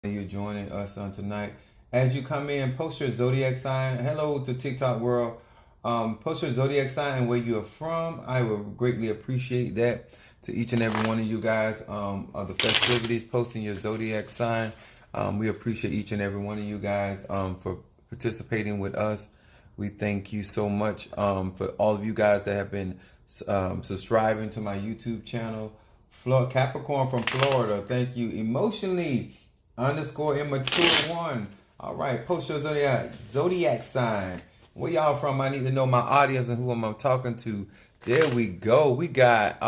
You're joining us on tonight. As you come in, post your zodiac sign. Hello to TikTok world. Post your zodiac sign and where you're from. I would greatly appreciate that. To each and every one of you guys of the festivities, posting your zodiac sign. We appreciate each and every one of you guys for participating with us. We thank you so much for all of you guys that have been subscribing to my YouTube channel. Capricorn from Florida, thank you. Emotionally _immature one. All right, post your zodiac sign. Where y'all from? I need to know my audience and who I'm talking to. There we go. We got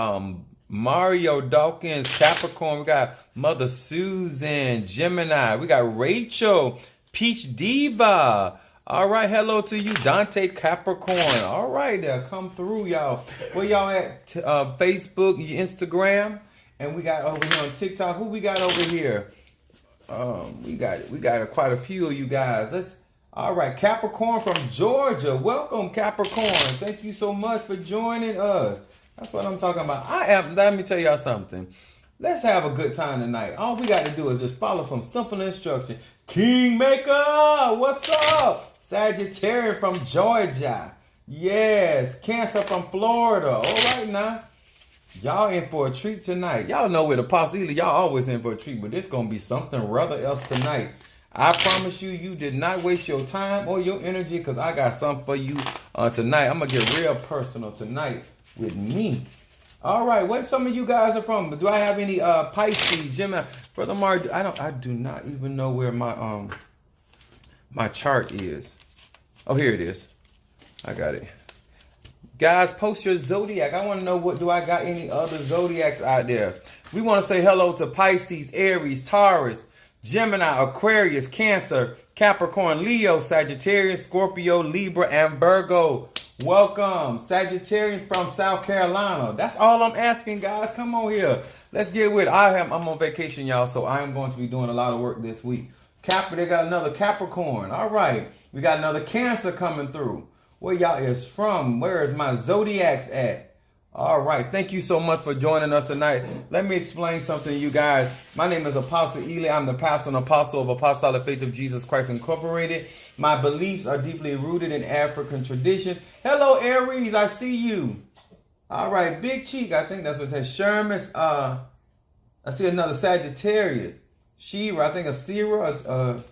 Mario Dawkins, Capricorn. We got Mother Susan, Gemini. We got Rachel, Peach Diva. All right, hello to you, Dante Capricorn. All right, there, come through, y'all. Where y'all at? Facebook, Instagram, and we got over here on TikTok. Who we got over here? We got quite a few of you guys. All right, Capricorn from Georgia. Welcome, Capricorn. Thank you so much for joining us. That's what I'm talking about. Let me tell y'all something. Let's have a good time tonight. All we got to do is just follow some simple instruction. Kingmaker, what's up? Sagittarius from Georgia. Yes, Cancer from Florida. All right now. Y'all in for a treat tonight. Y'all know with Apostle Ely, y'all always in for a treat, but it's going to be something rather else tonight. I promise you, you did not waste your time or your energy because I got something for you tonight. I'm going to get real personal tonight with me. All right, what some of you guys are from? Do I have any Pisces, Gemini? Furthermore, I do not even know where my my chart is. Oh, here it is. I got it. Guys, post your zodiac. I want to know do I got any other zodiacs out there. We want to say hello to Pisces, Aries, Taurus, Gemini, Aquarius, Cancer, Capricorn, Leo, Sagittarius, Scorpio, Libra, and Virgo. Welcome, Sagittarian from South Carolina. That's all I'm asking, guys. Come on here. Let's get with it. I'm on vacation, y'all, so I am going to be doing a lot of work this week. They got another Capricorn. All right. We got another Cancer coming through. Where y'all is from? Where is my zodiacs at? All right. Thank you so much for joining us tonight. Let me explain something to you guys. My name is Apostle Ely. I'm the pastor and apostle of Apostolic Faith of Jesus Christ Incorporated. My beliefs are deeply rooted in African tradition. Hello, Aries. I see you. All right. Big Cheek. I think that's what it says. Sherman. I see another Sagittarius. Shira. I think a Sierra.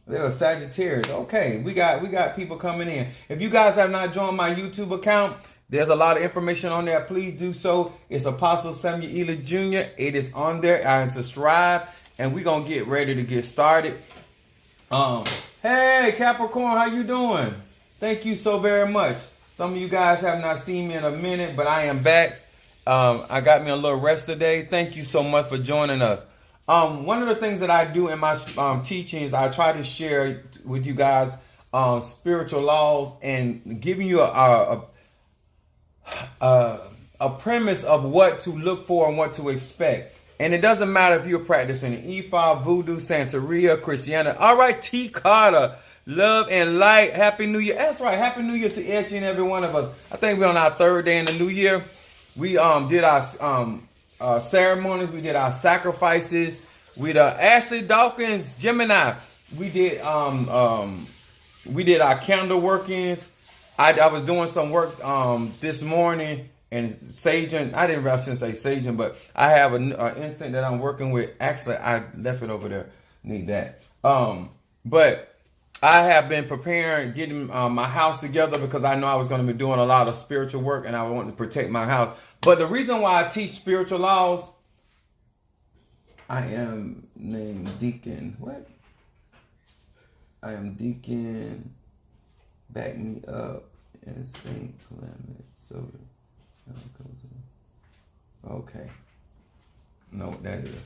They're a Sagittarius. Okay, we got people coming in. If you guys have not joined my YouTube account, there's a lot of information on there. Please do so. It's Apostle Samuel Ely Jr. It is on there. I subscribe, and we're gonna get ready to get started. Hey Capricorn, how you doing? Thank you so very much. Some of you guys have not seen me in a minute, but I am back. I got me a little rest today. Thank you so much for joining us. One of the things that I do in my teachings, I try to share with you guys spiritual laws and giving you a premise of what to look for and what to expect. And it doesn't matter if you're practicing Ifa, Voodoo, Santeria, Christianity. All right, T. Carter, love and light. Happy New Year. That's right. Happy New Year to each and every one of us. I think we're on our third day in the new year. We did our ceremonies, we did our sacrifices. With Ashley Dawkins, Gemini, we did our candle workings. I was doing some work this morning and saging. I shouldn't say saging, but I have an incense that I'm working with. Actually, I left it over there. Need that. But I have been preparing, getting my house together because I know I was going to be doing a lot of spiritual work and I wanted to protect my house. But the reason why I teach spiritual laws, I am named Deacon. What? I am Deacon. Back me up in St. Clement. So, okay. Know what that is.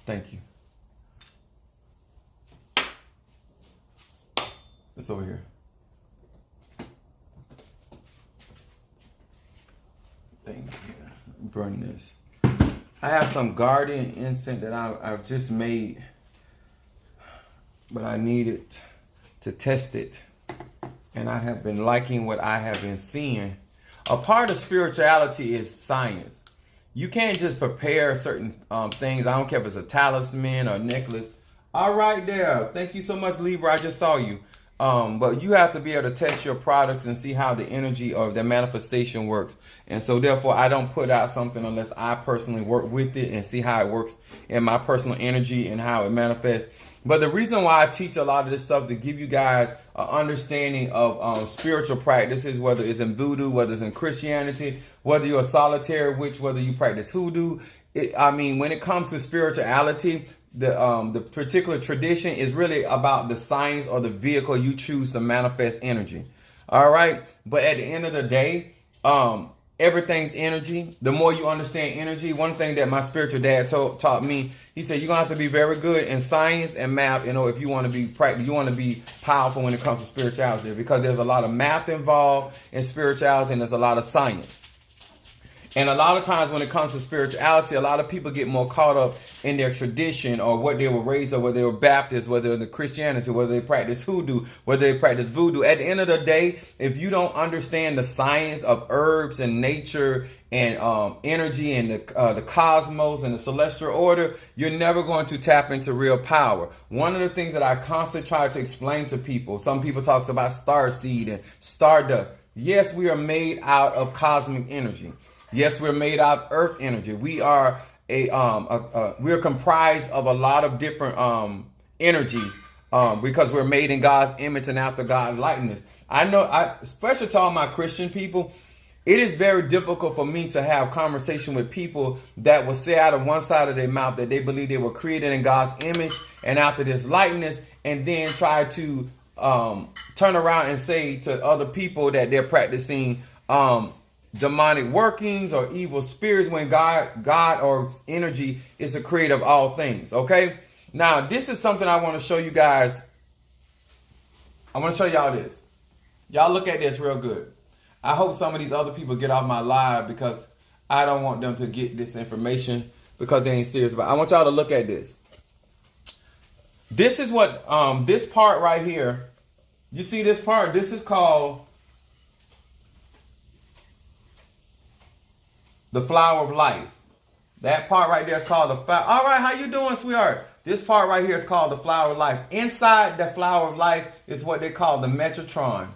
Thank you. It's over here. Thank you. Burn this. I have some guardian incense that I've just made, but I needed to test it. And I have been liking what I have been seeing. A part of spirituality is science. You can't just prepare certain things. I don't care if it's a talisman or necklace. All right there. Thank you so much, Libra. I just saw you. But you have to be able to test your products and see how the energy of the manifestation works. And so therefore, I don't put out something unless I personally work with it and see how it works in my personal energy and how it manifests. But the reason why I teach a lot of this stuff to give you guys an understanding of spiritual practices, whether it's in voodoo, whether it's in Christianity, whether you're a solitary witch, whether you practice hoodoo. When it comes to spirituality, the particular tradition is really about the science or the vehicle you choose to manifest energy. All right. But at the end of the day, everything's energy. The more you understand energy, one thing that my spiritual dad taught me, he said, you're going to have to be very good in science and math, if you want to be practical, you want to be powerful when it comes to spirituality, because there's a lot of math involved in spirituality and there's a lot of science. And a lot of times when it comes to spirituality, a lot of people get more caught up in their tradition or what they were raised up, whether they were Baptist, whether in the Christianity, whether they practice hoodoo, whether they practice voodoo. At the end of the day, if you don't understand the science of herbs and nature and energy and the cosmos and the celestial order, you're never going to tap into real power. One of the things that I constantly try to explain to people, some people talk about starseed and stardust. Yes, we are made out of cosmic energy. Yes, we're made out of earth energy. We are we're comprised of a lot of different energies because we're made in God's image and after God's likeness. I know, especially to all my Christian people, it is very difficult for me to have conversation with people that will say out of one side of their mouth that they believe they were created in God's image and after this likeness, and then try to turn around and say to other people that they're practicing demonic workings or evil spirits when God or energy is the creator of all things. Okay. Now, this is something I want to show you guys. I want to show y'all this. Y'all look at this real good. I hope some of these other people get off my live because I don't want them to get this information because they ain't serious about it. I want y'all to look at this. This is what, this part right here, you see this part? This is called the flower of life. That part right there is called the flower. All right, how you doing, sweetheart? This part right here is called the flower of life. Inside the flower of life is what they call the Metatron,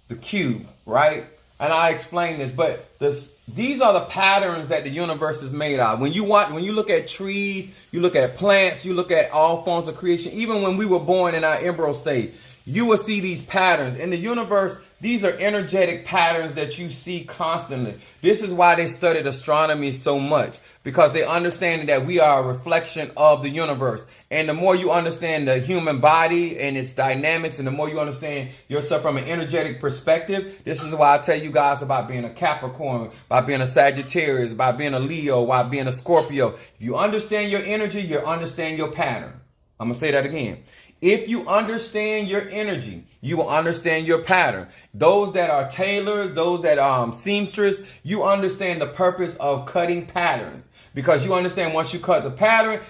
the cube, right? And I explain this, but these are the patterns that the universe is made of. When you look at trees, you look at plants, you look at all forms of creation, even when we were born in our embryo state, you will see these patterns. In the universe, these are energetic patterns that you see constantly. This is why they studied astronomy so much, because they understand that we are a reflection of the universe. And the more you understand the human body and its dynamics, and the more you understand yourself from an energetic perspective, this is why I tell you guys about being a Capricorn, about being a Sagittarius, about being a Leo, about being a Scorpio. If you understand your energy, you understand your pattern. I'm going to say that again. If you understand your energy, you will understand your pattern. Those that are tailors, those that are seamstress, you understand the purpose of cutting patterns, because you understand once you cut the pattern,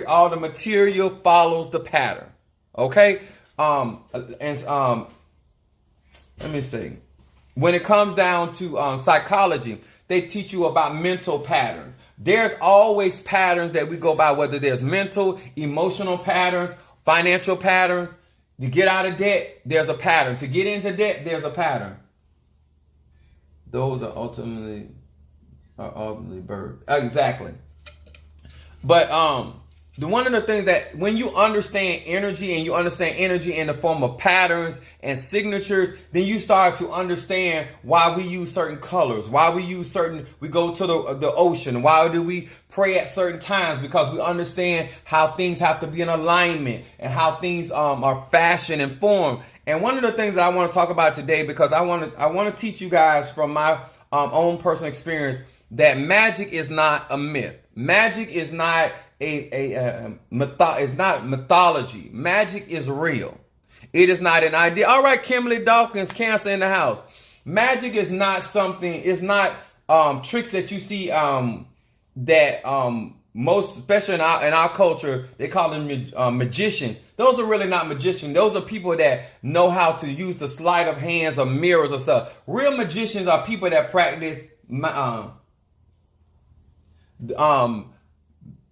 all the material follows the pattern. Okay? Let me see. When it comes down to psychology, they teach you about mental patterns. There's always patterns that we go by, whether there's mental, emotional patterns, financial patterns. To get out of debt, there's a pattern. To get into debt, there's a pattern. Those are ultimately birth. Exactly. But one of the things that when you understand energy and you understand energy in the form of patterns and signatures, then you start to understand why we use certain colors, why we go to the ocean, why do we pray at certain times, because we understand how things have to be in alignment and how things are fashioned and formed. And one of the things that I want to talk about today, because I want to teach you guys from my own personal experience, that magic is not a myth. Magic is not it's not mythology. Magic is real. It is not an idea. All right, Kimberly Dawkins, Cancer in the house. Magic is not something. It's not tricks that you see that most, especially in our culture, they call them magicians. Those are really not magicians. Those are people that know how to use the sleight of hands or mirrors or stuff. Real magicians are people that practice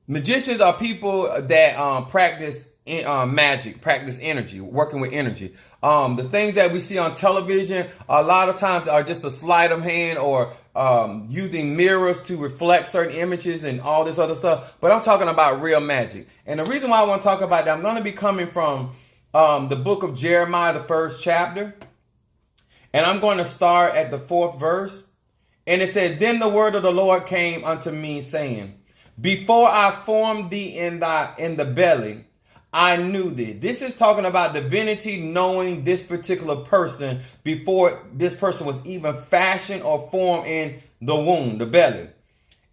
Magicians are people that practice magic, practice energy, working with energy. The things that we see on television a lot of times are just a sleight of hand or using mirrors to reflect certain images and all this other stuff. But I'm talking about real magic. And the reason why I want to talk about that, I'm going to be coming from the book of Jeremiah, the 1st chapter. And I'm going to start at the 4th verse. And it said, "Then the word of the Lord came unto me, saying, Before I formed thee in the belly, I knew thee." This is talking about divinity knowing this particular person before this person was even fashioned or formed in the womb, the belly.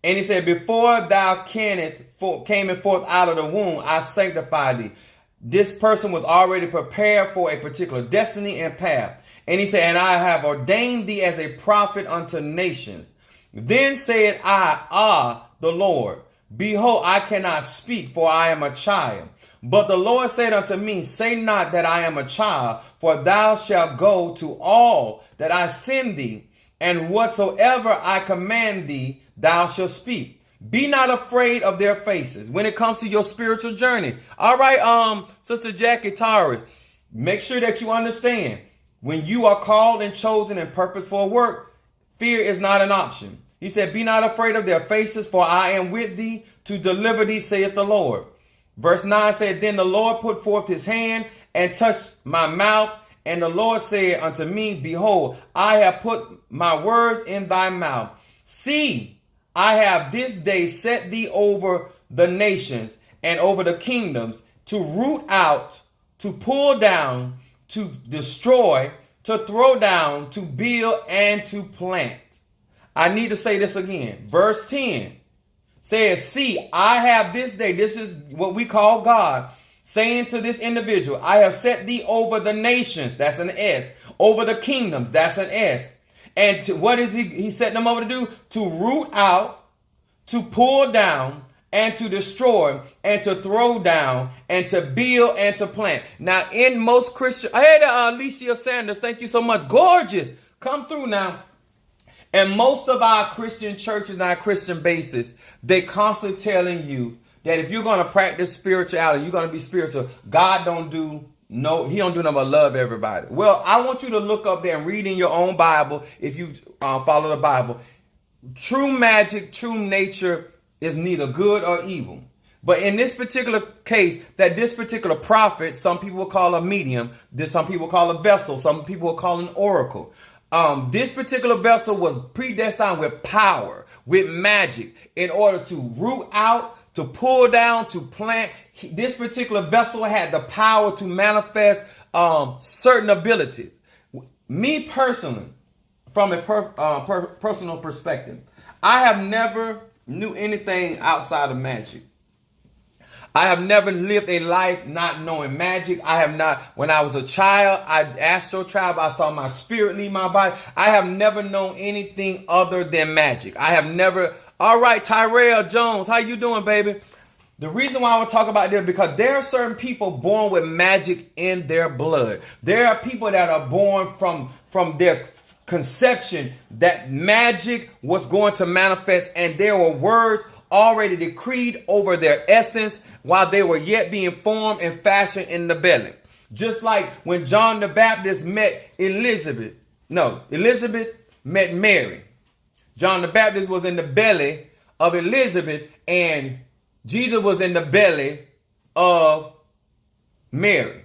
And he said, "Before thou camest forth out of the womb, I sanctified thee." This person was already prepared for a particular destiny and path. And he said, "And I have ordained thee as a prophet unto nations." Then said I, the Lord, "Behold, I cannot speak, for I am a child." But the Lord said unto me, "Say not that I am a child, for thou shalt go to all that I send thee, and whatsoever I command thee, thou shalt speak. Be not afraid of their faces." When it comes to your spiritual journey. All right, Sister Jackie Torres, make sure that you understand, when you are called and chosen and purposed for work, fear is not an option. He said, "Be not afraid of their faces, for I am with thee to deliver thee, saith the Lord." Verse 9 said, "Then the Lord put forth his hand and touched my mouth. And the Lord said unto me, Behold, I have put my words in thy mouth. See, I have this day set thee over the nations and over the kingdoms, to root out, to pull down, to destroy, to throw down, to build, and to plant." I need to say this again. Verse 10 says, "See, I have this day," this is what we call God, saying to this individual, "I have set thee over the nations," that's an S, "over the kingdoms," that's an S. And what is he setting them over to do? To root out, to pull down, and to destroy, and to throw down, and to build, and to plant. Now, in most Christian, hey, Alicia Sanders, thank you so much. Gorgeous. Come through now. And most of our Christian churches and our Christian bases, they constantly telling you that if you're going to practice spirituality, you're going to be spiritual, God don't do he don't do nothing but love everybody. Well, I want you to look up there and read in your own Bible, if you follow the Bible. True magic, true nature is neither good or evil. But in this particular case, that this particular prophet, some people will call a medium, some people call a vessel, some people will call an oracle. This particular vessel was predestined with power, with magic, in order to root out, to pull down, to plant. This particular vessel had the power to manifest certain abilities. Me personally, from a personal perspective, I have never knew anything outside of magic. I have never lived a life not knowing magic. I have not, when I was a child, I astral traveled, I saw my spirit leave my body. I have never known anything other than magic. I have never, all right, Tyrell Jones, how you doing, baby? The reason why I want to talk about this is because there are certain people born with magic in their blood. There are people that are born from their conception that magic was going to manifest, and there were words already decreed over their essence while they were yet being formed and fashioned in the belly. Just like when John the Baptist met Elizabeth met Mary. John the Baptist was in the belly of Elizabeth, and Jesus was in the belly of Mary.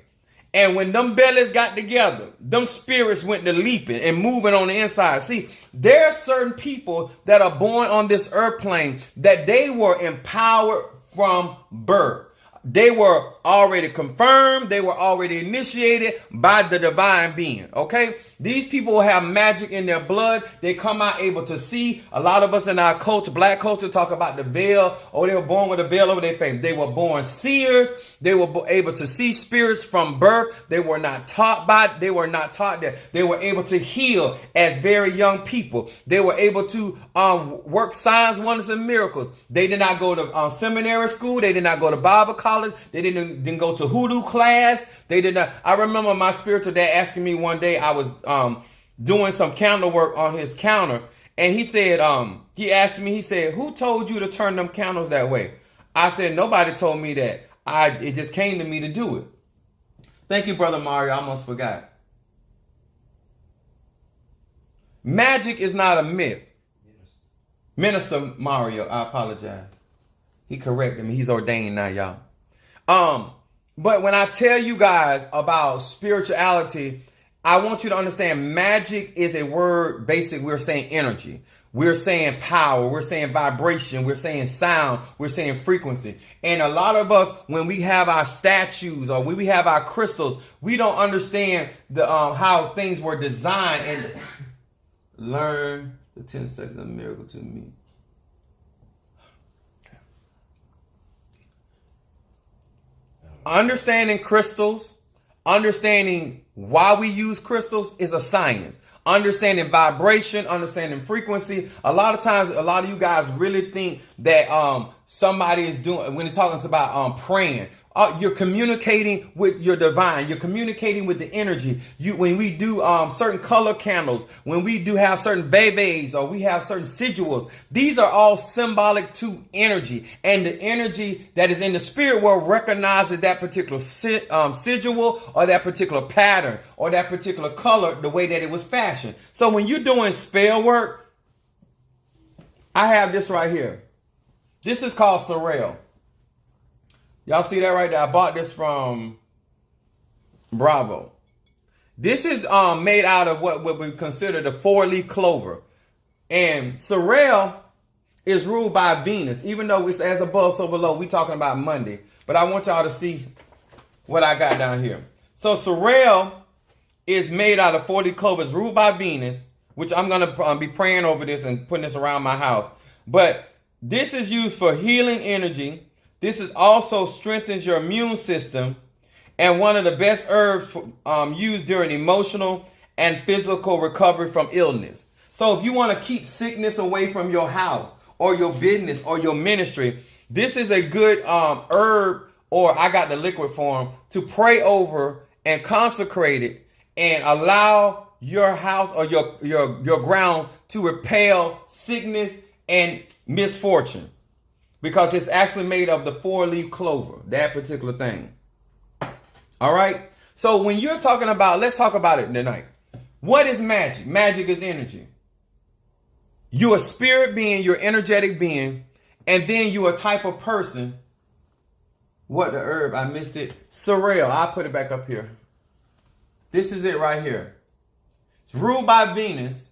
And when them bellies got together, them spirits went to leaping and moving on the inside. See, there are certain people that are born on this earth plane that they were empowered from birth. They were already confirmed. They were already initiated by the divine being. Okay. These people have magic in their blood. They come out able to see. A lot of us in our culture, black culture, talk about the veil. Oh, they were born with a veil over their face. They were born seers. They were able to see spirits from birth. They were not taught that. They were able to heal as very young people. They were able to work signs, wonders, and miracles. They did not go to seminary school. They did not go to Bible college. They didn't go to hoodoo class. They did not. I remember my spiritual dad asking me one day, I was doing some candle work on his counter, And he said, he asked me, he said, who told you to turn them candles that way? I said, nobody told me that. It just came to me to do it. Thank you, Brother Mario. I almost forgot. Magic is not a myth. Minister Mario, I apologize. He corrected me. He's ordained now, y'all. But when I tell you guys about spirituality, I want you to understand magic is a word. Basically, we're saying energy. We're saying power. We're saying vibration. We're saying sound. We're saying frequency. And a lot of us, when we have our statues or when we have our crystals, we don't understand the how things were designed. And learn the 10 seconds of a miracle to me. Understanding crystals, understanding why we use crystals is a science. Understanding vibration, understanding frequency. A lot of times, a lot of you guys really think that somebody is doing, when it's talking about praying, you're communicating with your divine. You're communicating with the energy. When we do certain color candles, when we do have certain bebes or we have certain sigils, these are all symbolic to energy. And the energy that is in the spirit world recognizes that particular sigil or that particular pattern or that particular color, the way that it was fashioned. So when you're doing spell work, I have this right here. This is called Sorrel. Y'all see that right there? I bought this from Bravo. This is made out of what we consider the 4-leaf clover. And Sorrel is ruled by Venus. Even though it's as above, so below, we talking about Monday. But I want y'all to see what I got down here. So Sorrel is made out of 4-leaf clover. It's ruled by Venus, which I'm going to be praying over this and putting this around my house. But this is used for healing energy. This is also strengthens your immune system and one of the best herbs used during emotional and physical recovery from illness. So if you want to keep sickness away from your house or your business or your ministry, this is a good herb, or I got the liquid form, to pray over and consecrate it and allow your house or your ground to repel sickness and misfortune. Because it's actually made of the 4-leaf clover, that particular thing. All right. So when you're talking about, let's talk about it tonight. What is magic? Magic is energy. You're a spirit being, you're an energetic being, and then you're a type of person. What the herb? I missed it. Sorrel. I'll put it back up here. This is it right here. It's ruled by Venus,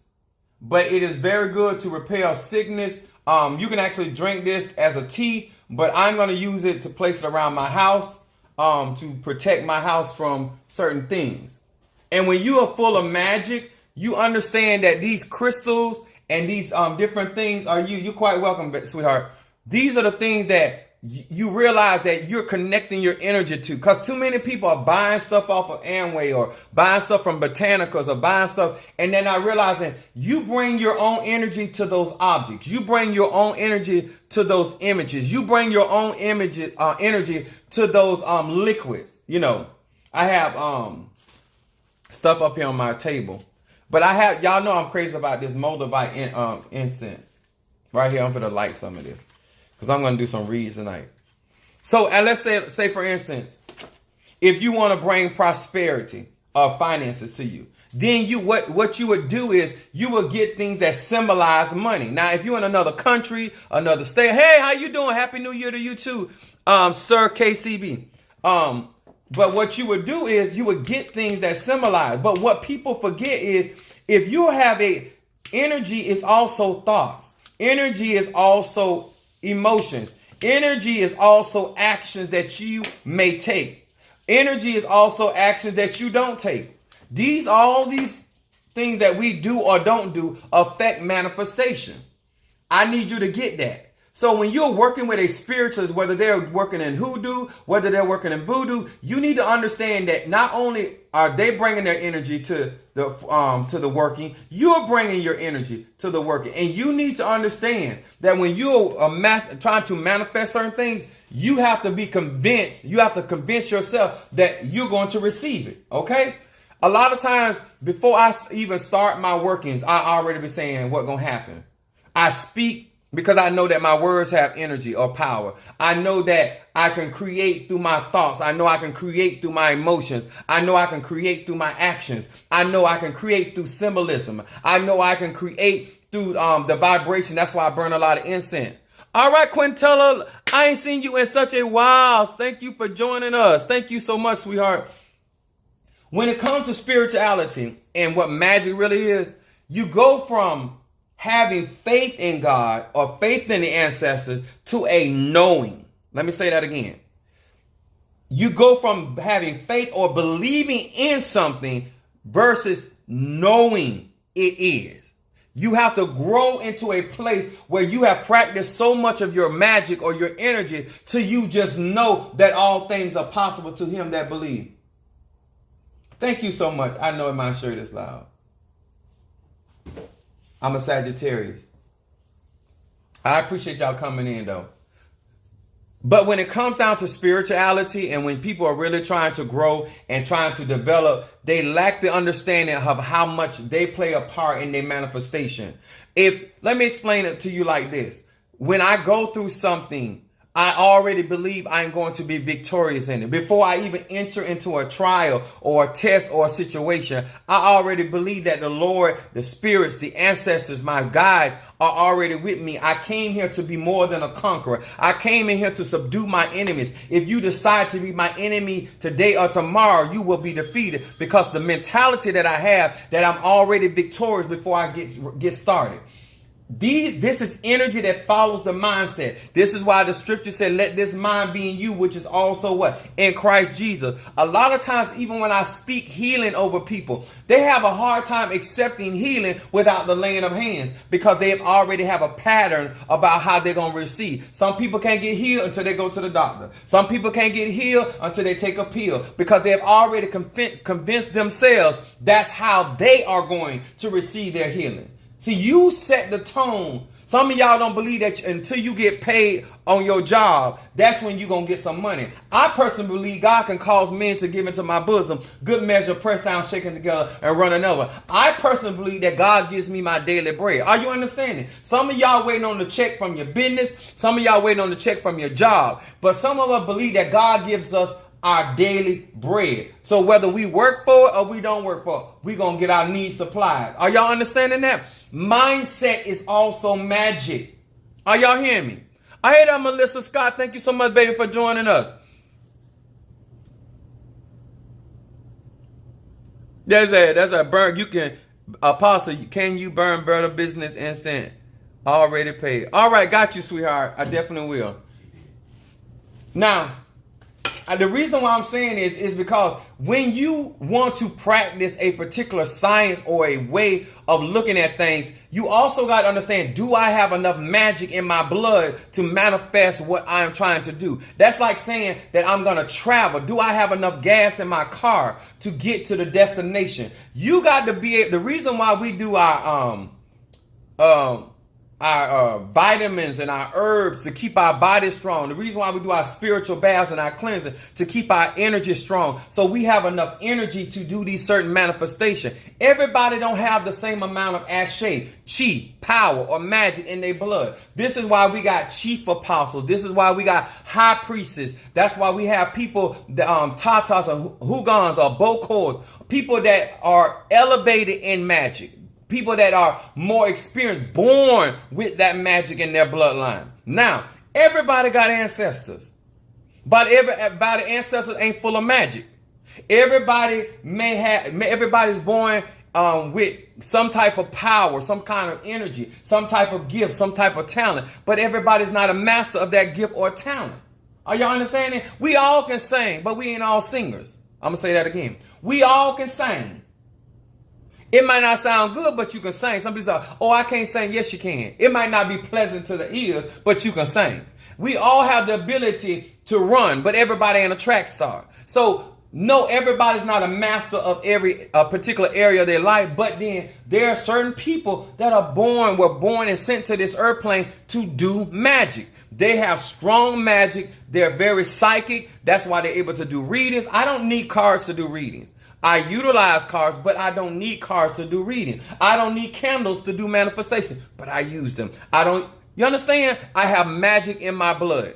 but it is very good to repel sickness. You can actually drink this as a tea, but I'm going to use it to place it around my house to protect my house from certain things. And when you are full of magic, you understand that these crystals and these different things are you're quite welcome, sweetheart. These are the things that you realize that you're connecting your energy to, because too many people are buying stuff off of Amway or buying stuff from Botanicals or buying stuff, and they're not realizing you bring your own energy to those objects. You bring your own energy to those images. You bring your own energy to those liquids. You know, I have stuff up here on my table, but I have, y'all know I'm crazy about this Moldavite incense right here. I'm gonna light some of this, because I'm going to do some reads tonight. So, and let's say for instance, if you want to bring prosperity of finances to you, then what you would do is you will get things that symbolize money. Now, if you're in another country, another state, hey, how you doing? Happy New Year to you too, Sir KCB. But what you would do is you would get things that symbolize. But what people forget is if you have energy is also thoughts. Energy is also emotions. Energy is also actions that you may take. Energy is also actions that you don't take. All these things that we do or don't do affect manifestation. I need you to get that. So when you're working with a spiritualist, whether they're working in hoodoo, whether they're working in voodoo, you need to understand that not only are they bringing their energy to the working, you're bringing your energy to the working. And you need to understand that when you're trying to manifest certain things, you have to be convinced. You have to convince yourself that you're going to receive it. Okay. A lot of times before I even start my workings, I already be saying what's going to happen. I speak because I know that my words have energy or power. I know that I can create through my thoughts. I know I can create through my emotions. I know I can create through my actions. I know I can create through symbolism. I know I can create through the vibration. That's why I burn a lot of incense. All right, Quintella, I ain't seen you in such a while. Thank you for joining us. Thank you so much, sweetheart. When it comes to spirituality and what magic really is, you go from having faith in God or faith in the ancestors to a knowing. Let me say that again. You go from having faith or believing in something versus knowing it is. You have to grow into a place where you have practiced so much of your magic or your energy till you just know that all things are possible to him that believe. Thank you so much. I know my shirt is loud. I'm a Sagittarius. I appreciate y'all coming in though. But when it comes down to spirituality and when people are really trying to grow and trying to develop, they lack the understanding of how much they play a part in their manifestation. Let me explain it to you like this. When I go through something, I already believe I'm going to be victorious in it. Before I even enter into a trial or a test or a situation, I already believe that the Lord, the spirits, the ancestors, my guides are already with me. I came here to be more than a conqueror. I came in here to subdue my enemies. If you decide to be my enemy today or tomorrow, you will be defeated because the mentality that I have, that I'm already victorious before I get started. This is energy that follows the mindset. This is why the scripture said, let this mind be in you, which is also what? In Christ Jesus. A lot of times, even when I speak healing over people, they have a hard time accepting healing without the laying of hands because they already have a pattern about how they're going to receive. Some people can't get healed until they go to the doctor. Some people can't get healed until they take a pill because they have already convinced themselves that's how they are going to receive their healing. See, you set the tone. Some of y'all don't believe that until you get paid on your job, that's when you're going to get some money. I personally believe God can cause men to give into my bosom, good measure, pressed down, shaken together, and running over. I personally believe that God gives me my daily bread. Are you understanding? Some of y'all waiting on the check from your business. Some of y'all waiting on the check from your job. But some of us believe that God gives us our daily bread. So whether we work for it or we don't work for it, we're going to get our needs supplied. Are y'all understanding that? Mindset is also magic. Are y'all hearing me? I hear that, Melissa Scott. Thank you so much, baby, for joining us. There's a burn. You can, Apostle, can you burn Better Business incense? Already paid. All right, got you, sweetheart. I definitely will. Now, the reason why I'm saying this is because when you want to practice a particular science or a way of looking at things, you also got to understand, do I have enough magic in my blood to manifest what I'm trying to do? That's like saying that I'm going to travel. Do I have enough gas in my car to get to the destination? You got to be able, the reason why we do our vitamins and our herbs to keep our body strong. The reason why we do our spiritual baths and our cleansing to keep our energy strong. So we have enough energy to do these certain manifestations. Everybody don't have the same amount of ashe, chi, power, or magic in their blood. This is why we got chief apostles. This is why we got high priests. That's why we have people, tatas or hugans or bokors, people that are elevated in magic. People that are more experienced, born with that magic in their bloodline. Now, everybody got ancestors, but everybody ancestors ain't full of magic. Everybody's born with some type of power, some kind of energy, some type of gift, some type of talent, but everybody's not a master of that gift or talent. Are y'all understanding? We all can sing, but we ain't all singers. I'm gonna say that again. We all can sing. It might not sound good, but you can sing. Some people say, oh, I can't sing. Yes, you can. It might not be pleasant to the ears, but you can sing. We all have the ability to run, but everybody ain't a track star. So, no, everybody's not a master of every particular area of their life, but then there are certain people that were born and sent to this earth plane to do magic. They have strong magic. They're very psychic. That's why they're able to do readings. I don't need cards to do readings. I utilize cards, but I don't need cards to do reading. I don't need candles to do manifestation, but I use them. You understand? I have magic in my blood.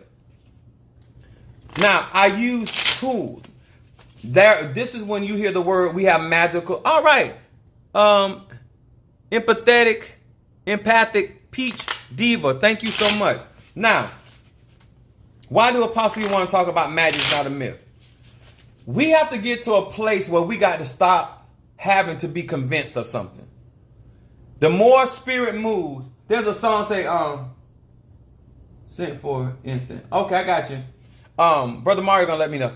Now, I use tools. This is when you hear the word, we have magical. All right. Empathic, peach, diva. Thank you so much. Now, why do Apostle want to talk about magic, not a myth? We have to get to a place where we got to stop having to be convinced of something. The more spirit moves, there's a song say, sent for instant. Okay, I got you. Brother Mario gonna let me know.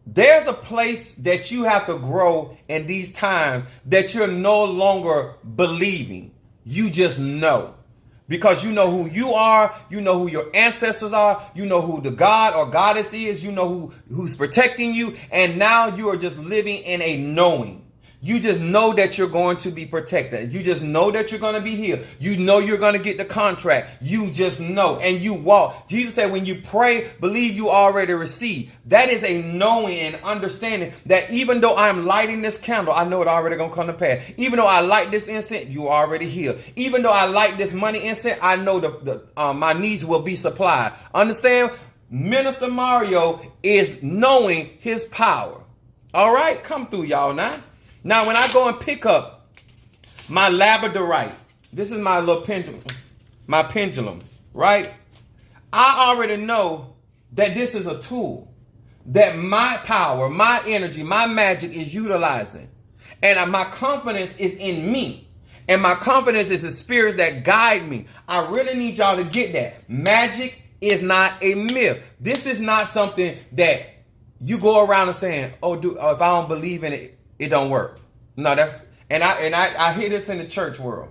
There's a place that you have to grow in these times that you're no longer believing. You just know. Because you know who you are, you know who your ancestors are, you know who the God or goddess is, you know who's protecting you, and now you are just living in a knowing. You just know that you're going to be protected. You just know that you're going to be healed. You know you're going to get the contract. You just know, and you walk. Jesus said, when you pray, believe you already receive. That is a knowing and understanding that even though I'm lighting this candle, I know it already going to come to pass. Even though I light this incense, you already healed. Even though I light this money incense, I know my needs will be supplied. Understand? Minister Mario is knowing his power. All right? Come through, y'all, now. Now, when I go and pick up my labradorite, this is my little pendulum, right? I already know that this is a tool that my power, my energy, my magic is utilizing. And my confidence is in me. And my confidence is the spirits that guide me. I really need y'all to get that. Magic is not a myth. This is not something that you go around and saying, if I don't believe in it, it don't work. No, I hear this in the church world.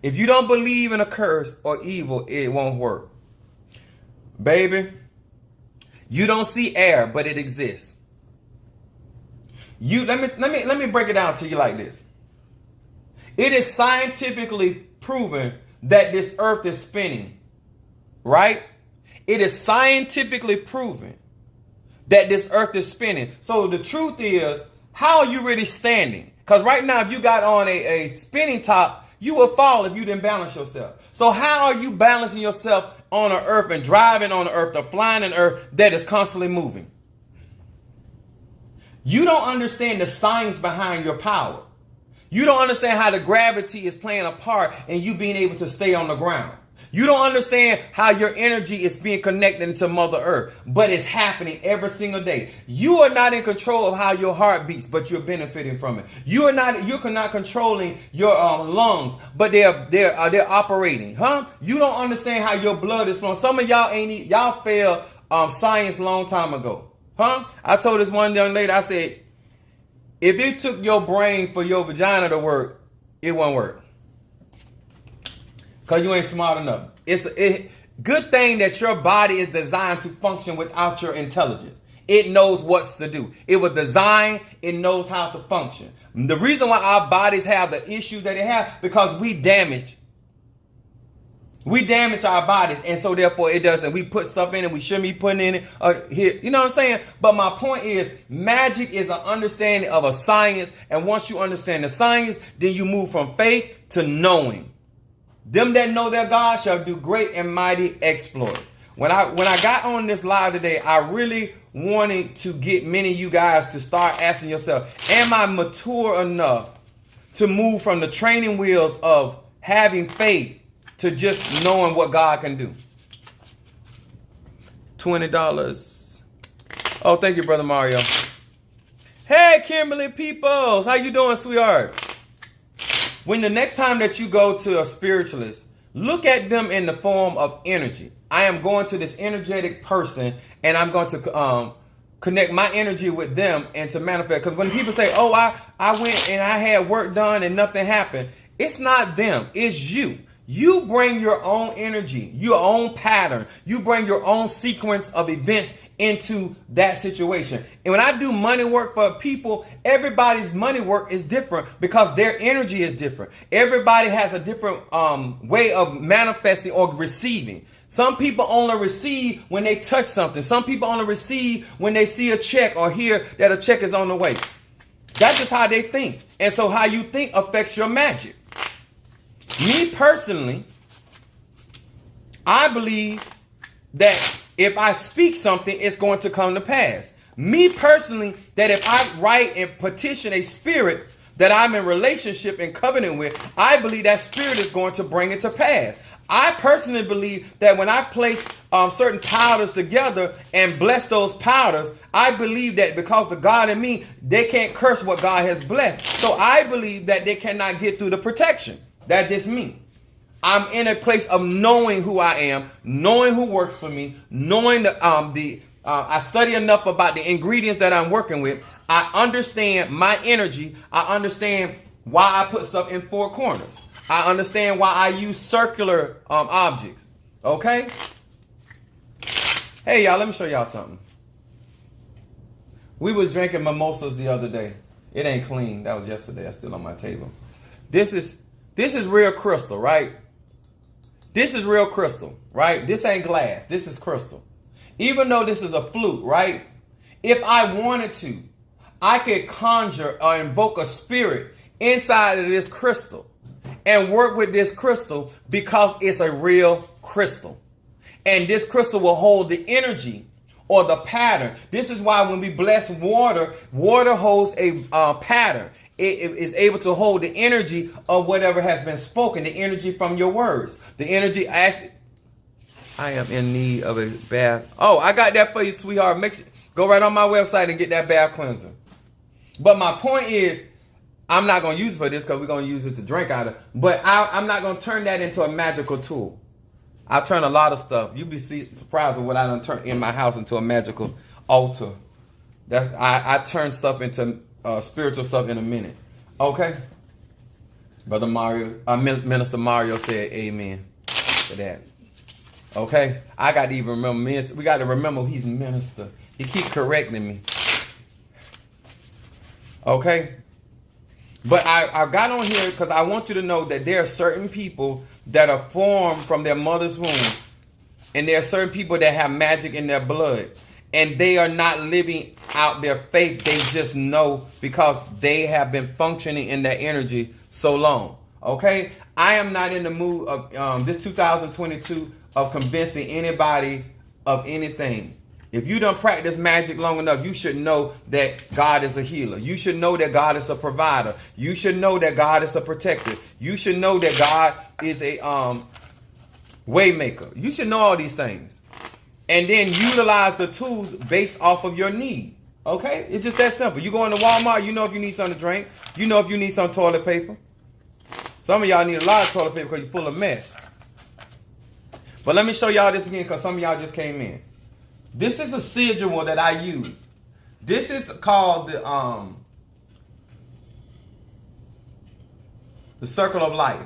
If you don't believe in a curse or evil, it won't work. Baby, you don't see air, but it exists. Let me break it down to you like this. It is scientifically proven that this earth is spinning, right? It is scientifically proven that this earth is spinning. So the truth is, how are you really standing? Because right now, if you got on a spinning top, you will fall if you didn't balance yourself. So how are you balancing yourself on the earth and driving on the earth or flying in the earth that is constantly moving? You don't understand the science behind your power. You don't understand how the gravity is playing a part in you being able to stay on the ground. You don't understand how your energy is being connected into Mother Earth, but it's happening every single day. You are not in control of how your heart beats, but you're benefiting from it. You're not controlling your lungs, but they're operating, huh? You don't understand how your blood is flowing. Some of y'all failed science a long time ago, huh? I told this one young lady, I said, if it took your brain for your vagina to work, it won't work. Because you ain't smart enough. It's a good thing that your body is designed to function without your intelligence. It knows what to do. It was designed, it knows how to function. The reason why our bodies have the issue that they have, because we damage our bodies, and so therefore it doesn't. We put stuff in it we shouldn't be putting in it. Here, you know what I'm saying? But my point is, magic is an understanding of a science, and once you understand the science, then you move from faith to knowing. Them that know their God shall do great and mighty exploits. When I got on this live today, I really wanted to get many of you guys to start asking yourself, am I mature enough to move from the training wheels of having faith to just knowing what God can do? $20. Oh, thank you, Brother Mario. Hey, Kimberly Peoples. How you doing, sweetheart? When the next time that you go to a spiritualist, look at them in the form of energy. I am going to this energetic person, and I'm going to connect my energy with them and to manifest. Because when people say, oh, I went and I had work done and nothing happened, it's not them. It's you. You bring your own energy, your own pattern. You bring your own sequence of events into that situation. And when I do money work for people, everybody's money work is different because their energy is different. Everybody has a different way of manifesting or receiving. Some people only receive when they touch something. Some people only receive when they see a check or hear that a check is on the way. That's just how they think. And so how you think affects your magic. Me personally, I believe that if I speak something, it's going to come to pass. Me personally, that if I write and petition a spirit that I'm in relationship and covenant with, I believe that spirit is going to bring it to pass. I personally believe that when I place certain powders together and bless those powders, I believe that because the God in me, they can't curse what God has blessed. So I believe that they cannot get through the protection. That's just me. I'm in a place of knowing who I am, knowing who works for me, knowing I study enough about the ingredients that I'm working with. I understand my energy. I understand why I put stuff in four corners. I understand why I use circular objects. Okay? Hey, y'all, let me show y'all something. We was drinking mimosas the other day. It ain't clean. That was yesterday. That's still on my table. This is real crystal, right? This is real crystal, right? This ain't glass. This is crystal. Even though this is a flute, right? If I wanted to, I could conjure or invoke a spirit inside of this crystal and work with this crystal because it's a real crystal. And this crystal will hold the energy or the pattern. This is why when we bless water, water holds a pattern. It is able to hold the energy of whatever has been spoken, the energy from your words. The energy, I am in need of a bath. Oh, I got that for you, sweetheart. Go right on my website and get that bath cleanser. But my point is, I'm not going to use it for this because we're going to use it to drink out of. But I'm not going to turn that into a magical tool. I turn a lot of stuff. You'd be surprised with what I done turn in my house into a magical altar. I turn stuff into spiritual stuff in a minute. Okay? Brother Mario, Minister Mario said amen to that. Okay? I got to even remember, we got to remember he's minister. He keep correcting me. Okay? But I got on here because I want you to know that there are certain people that are formed from their mother's womb. And there are certain people that have magic in their blood. And they are not living out their faith. They just know because they have been functioning in that energy so long. Okay? I am not in the mood of this 2022 of convincing anybody of anything. If you don't practice magic long enough, you should know that God is a healer. You should know that God is a provider. You should know that God is a protector. You should know that God is a way maker. You should know all these things. And then utilize the tools based off of your need. Okay? It's just that simple. You go into Walmart, you know if you need something to drink. You know if you need some toilet paper. Some of y'all need a lot of toilet paper because you're full of mess. But let me show y'all this again because some of y'all just came in. This is a sigil that I use. This is called the circle of life.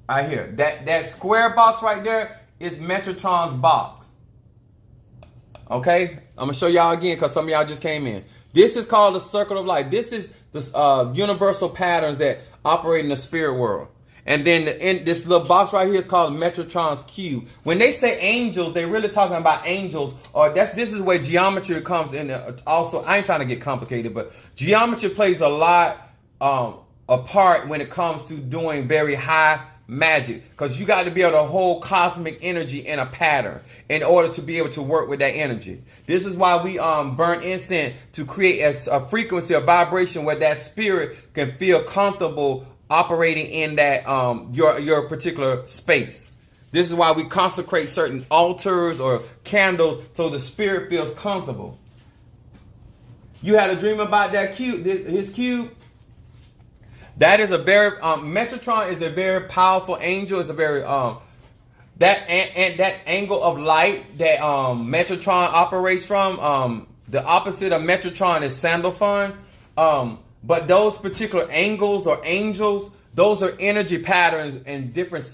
Right here. That square box right there is Metatron's box. Okay? I'm going to show y'all again because some of y'all just came in. This is called the circle of life. This is the universal patterns that operate in the spirit world. And then in this little box right here is called Metatron's cube. When they say angels, they're really talking about angels. Or this is where geometry comes in. Also, I ain't trying to get complicated, but geometry plays a lot a part when it comes to doing very high magic. Because you got to be able to hold cosmic energy in a pattern in order to be able to work with that energy. This is why we burn incense to create a frequency, a vibration where that spirit can feel comfortable operating in that your particular space. This is why we consecrate certain altars or candles so the spirit feels comfortable. You had a dream about that cube, his cube. That is a very Metatron is a very powerful angel. It's a very that angle of light that Metatron operates from. The opposite of Metatron is Sandalphon. But those particular angles or angels, those are energy patterns in different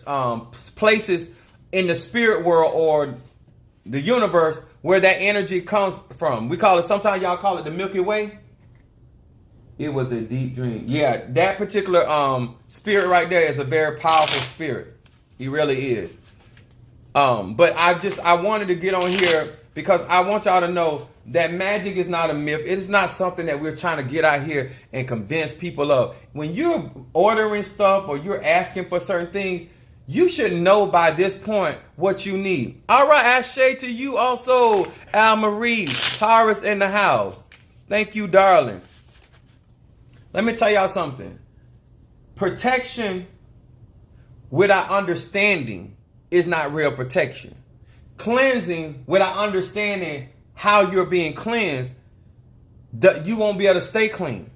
places in the spirit world or the universe where that energy comes from. We call it, sometimes y'all call it the Milky Way. It was a deep dream. Yeah, that particular spirit right there is a very powerful spirit. He really is. But I wanted to get on here because I want y'all to know that magic is not a myth. It's not something that we're trying to get out here and convince people of. When you're ordering stuff or you're asking for certain things, you should know by this point what you need. All right, Ashe to you also, Al Marie, Taurus in the house. Thank you, darling. Let me tell y'all something. Protection without understanding is not real protection. Cleansing without understanding how you're being cleansed, you won't be able to stay clean.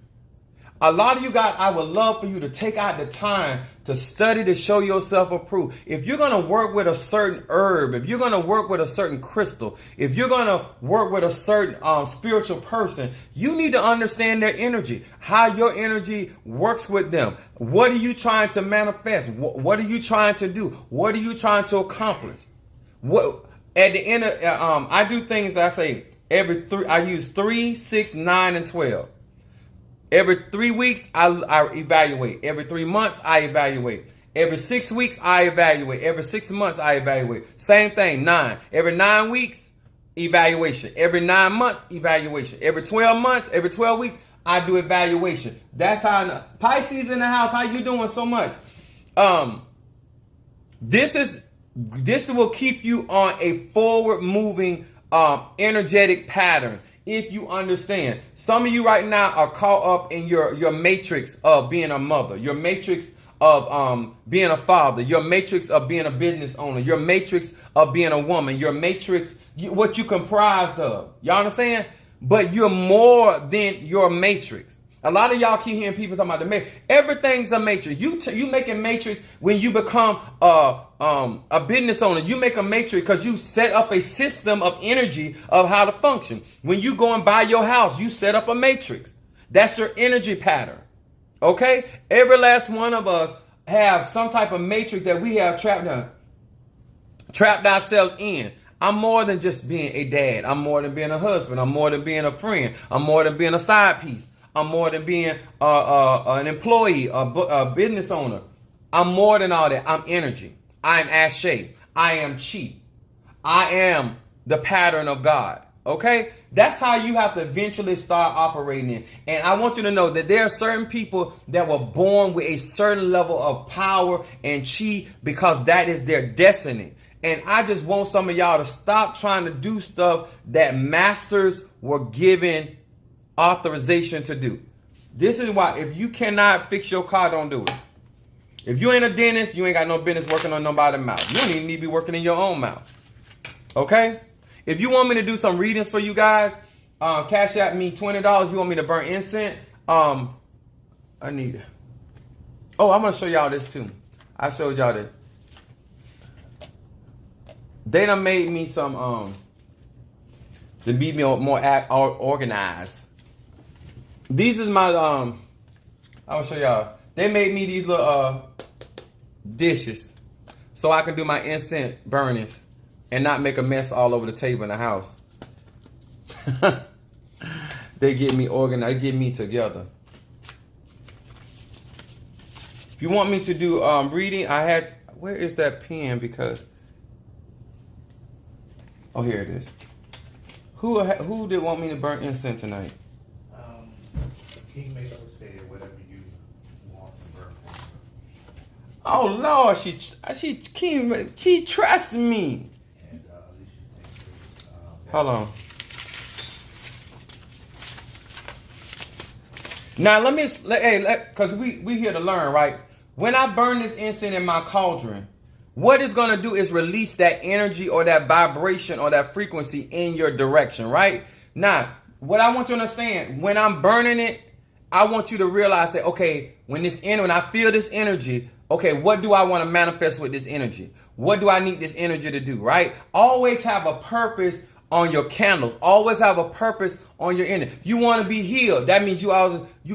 A lot of you guys, I would love for you to take out the time to study to show yourself approved. If you're going to work with a certain herb, if you're going to work with a certain crystal, if you're going to work with a certain spiritual person, you need to understand their energy, how your energy works with them. What are you trying to manifest? What are you trying to do? What are you trying to accomplish? What at the end of, I do things that I say I use 3, 6, 9, and 12. Every 3 weeks, I evaluate. Every 3 months, I evaluate. Every 6 weeks, I evaluate. Every 6 months, I evaluate. Same thing, 9. Every 9 weeks, evaluation. Every 9 months, evaluation. Every 12 months, every 12 weeks, I do evaluation. That's how I know. Pisces in the house, how you doing so much? This will keep you on a forward-moving, energetic pattern. If you understand, some of you right now are caught up in your matrix of being a mother, your matrix of being a father, your matrix of being a business owner, your matrix of being a woman, your matrix, what you comprised of. Y'all understand? But you're more than your matrix. A lot of y'all keep hearing people talking about the matrix. Everything's a matrix. You make a matrix when you become a business owner. You make a matrix because you set up a system of energy of how to function. When you go and buy your house, you set up a matrix. That's your energy pattern. Okay? Every last one of us have some type of matrix that we have trapped ourselves in. I'm more than just being a dad. I'm more than being a husband. I'm more than being a friend. I'm more than being a side piece. I'm more than being an employee, a business owner. I'm more than all that. I'm energy. I am Ashe. I am Chi. I am the pattern of God. Okay? That's how you have to eventually start operating in. And I want you to know that there are certain people that were born with a certain level of power and Chi because that is their destiny. And I just want some of y'all to stop trying to do stuff that masters were given authorization to do. This is why if you cannot fix your car, don't do it. If you ain't a dentist, you ain't got no business working on nobody's mouth. You don't even need to be working in your own mouth. Okay? If you want me to do some readings for you guys, cash out me $20. You want me to burn incense? I need it. Oh, I'm gonna show y'all this too. I showed y'all this. They done made me some to be more organized. These is my I'll show y'all. They made me these little dishes so I can do my incense burnings and not make a mess all over the table in the house. They get me organized, they get me together. If you want me to do reading, where is that pen? Because oh, here it is. Who did want me to burn incense tonight? Kingmaker said whatever you want to burn. Oh Lord, she trusts me. And Alicia thinks Hold on. Now because we here to learn, right? When I burn this incense in my cauldron, what it's gonna do is release that energy or that vibration or that frequency in your direction, right? Now, what I want you to understand, when I'm burning it, I want you to realize that, okay, when I feel this energy, okay, what do I want to manifest with this energy? What do I need this energy to do, right? Always have a purpose on your candles. Always have a purpose on your energy. You want to be healed. That means you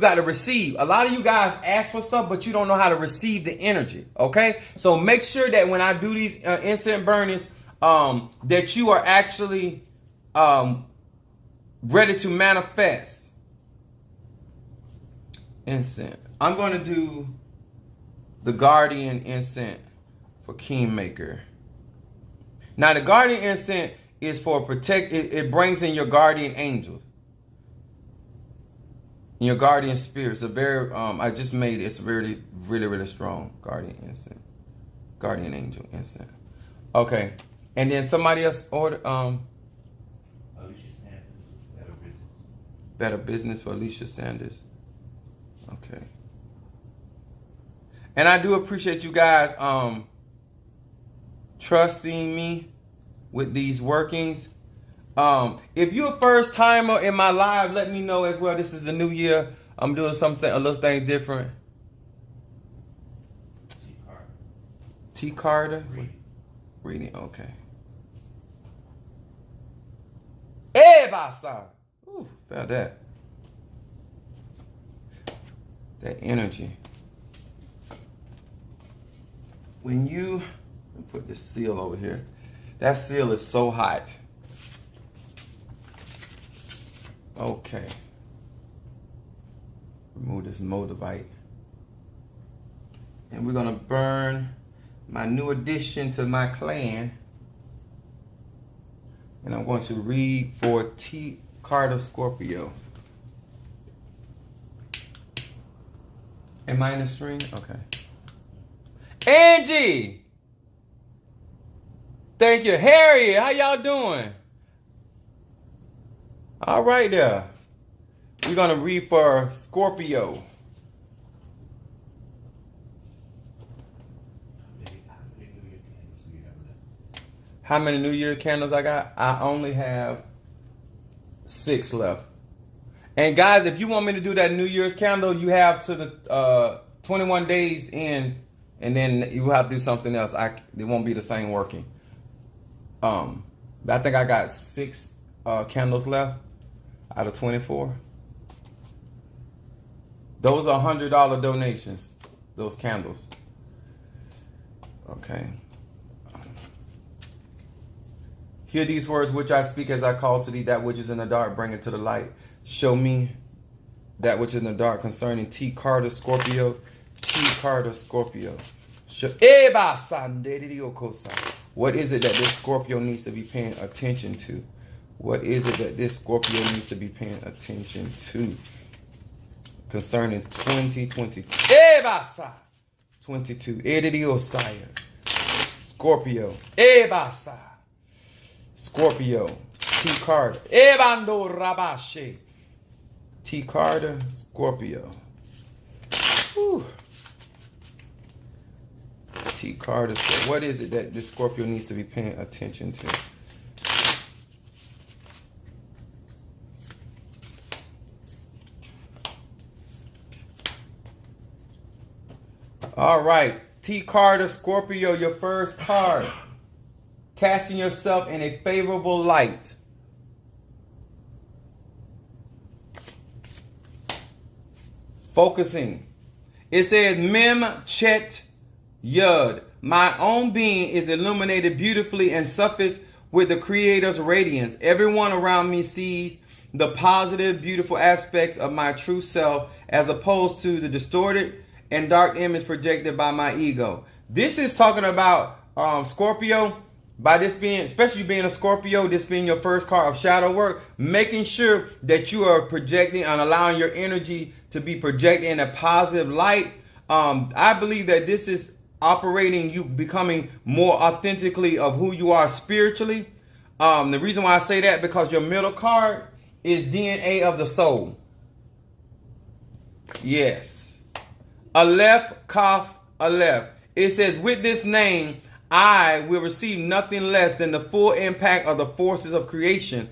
got to receive. A lot of you guys ask for stuff, but you don't know how to receive the energy, okay? So make sure that when I do these incense burnings, that you are actually ready to manifest. Incense. I'm going to do the Guardian incense for Kingmaker. Now, the guardian incense is for protect. It brings in your guardian angels, your guardian spirits. A very I just made it. It's really, really, really strong guardian incense, guardian angel incense. Okay, and then somebody else ordered Alicia Sanders, Better Business. Better Business for Alicia Sanders. Okay. And I do appreciate you guys trusting me with these workings. If you're a first timer in my live, let me know as well. This is a new year. I'm doing something, a little thing different. T. Carter. Reading. Okay. Ebasa. Ooh, felt that. That energy. When you put this seal over here, that seal is so hot. Okay. Remove this moldavite. And we're going to burn my new addition to my clan. And I'm going to read for T. Carter Scorpio. Am I in the stream? Okay. Angie! Thank you. Harry, how y'all doing? All right there. We're going to read for Scorpio. How many New Year candles I got? I only have 6 left. And guys, if you want me to do that New Year's candle, you have to the 21 days in, and then you will have to do something else. It won't be the same working. But I think I got 6 candles left out of 24. Those are $100 donations. Those candles. Okay. Hear these words which I speak as I call to thee that which is in the dark, bring it to the light. Show me that which is in the dark concerning T. Carter Scorpio. T. Carter Scorpio. What is it that this Scorpio needs to be paying attention to? What is it that this Scorpio needs to be paying attention to concerning 2020? 22. Scorpio. Scorpio. T. Carter. Ebando Rabashe. T. Carter. Scorpio. Whew. T. Carter. What is it that this Scorpio needs to be paying attention to? All right. T. Carter. Scorpio, your first card. Casting yourself in a favorable light. Focusing. It says, Mem Chet Yud. My own being is illuminated beautifully and suffused with the Creator's radiance. Everyone around me sees the positive, beautiful aspects of my true self as opposed to the distorted and dark image projected by my ego. This is talking about Scorpio. By this being, especially being a Scorpio, this being your first card of shadow work, making sure that you are projecting and allowing your energy to be projected in a positive light. I believe that this is operating, you becoming more authentically of who you are spiritually. The reason why I say that, because your middle card is DNA of the soul. Yes. Aleph, Kaf, Aleph. It says, with this name, I will receive nothing less than the full impact of the forces of creation.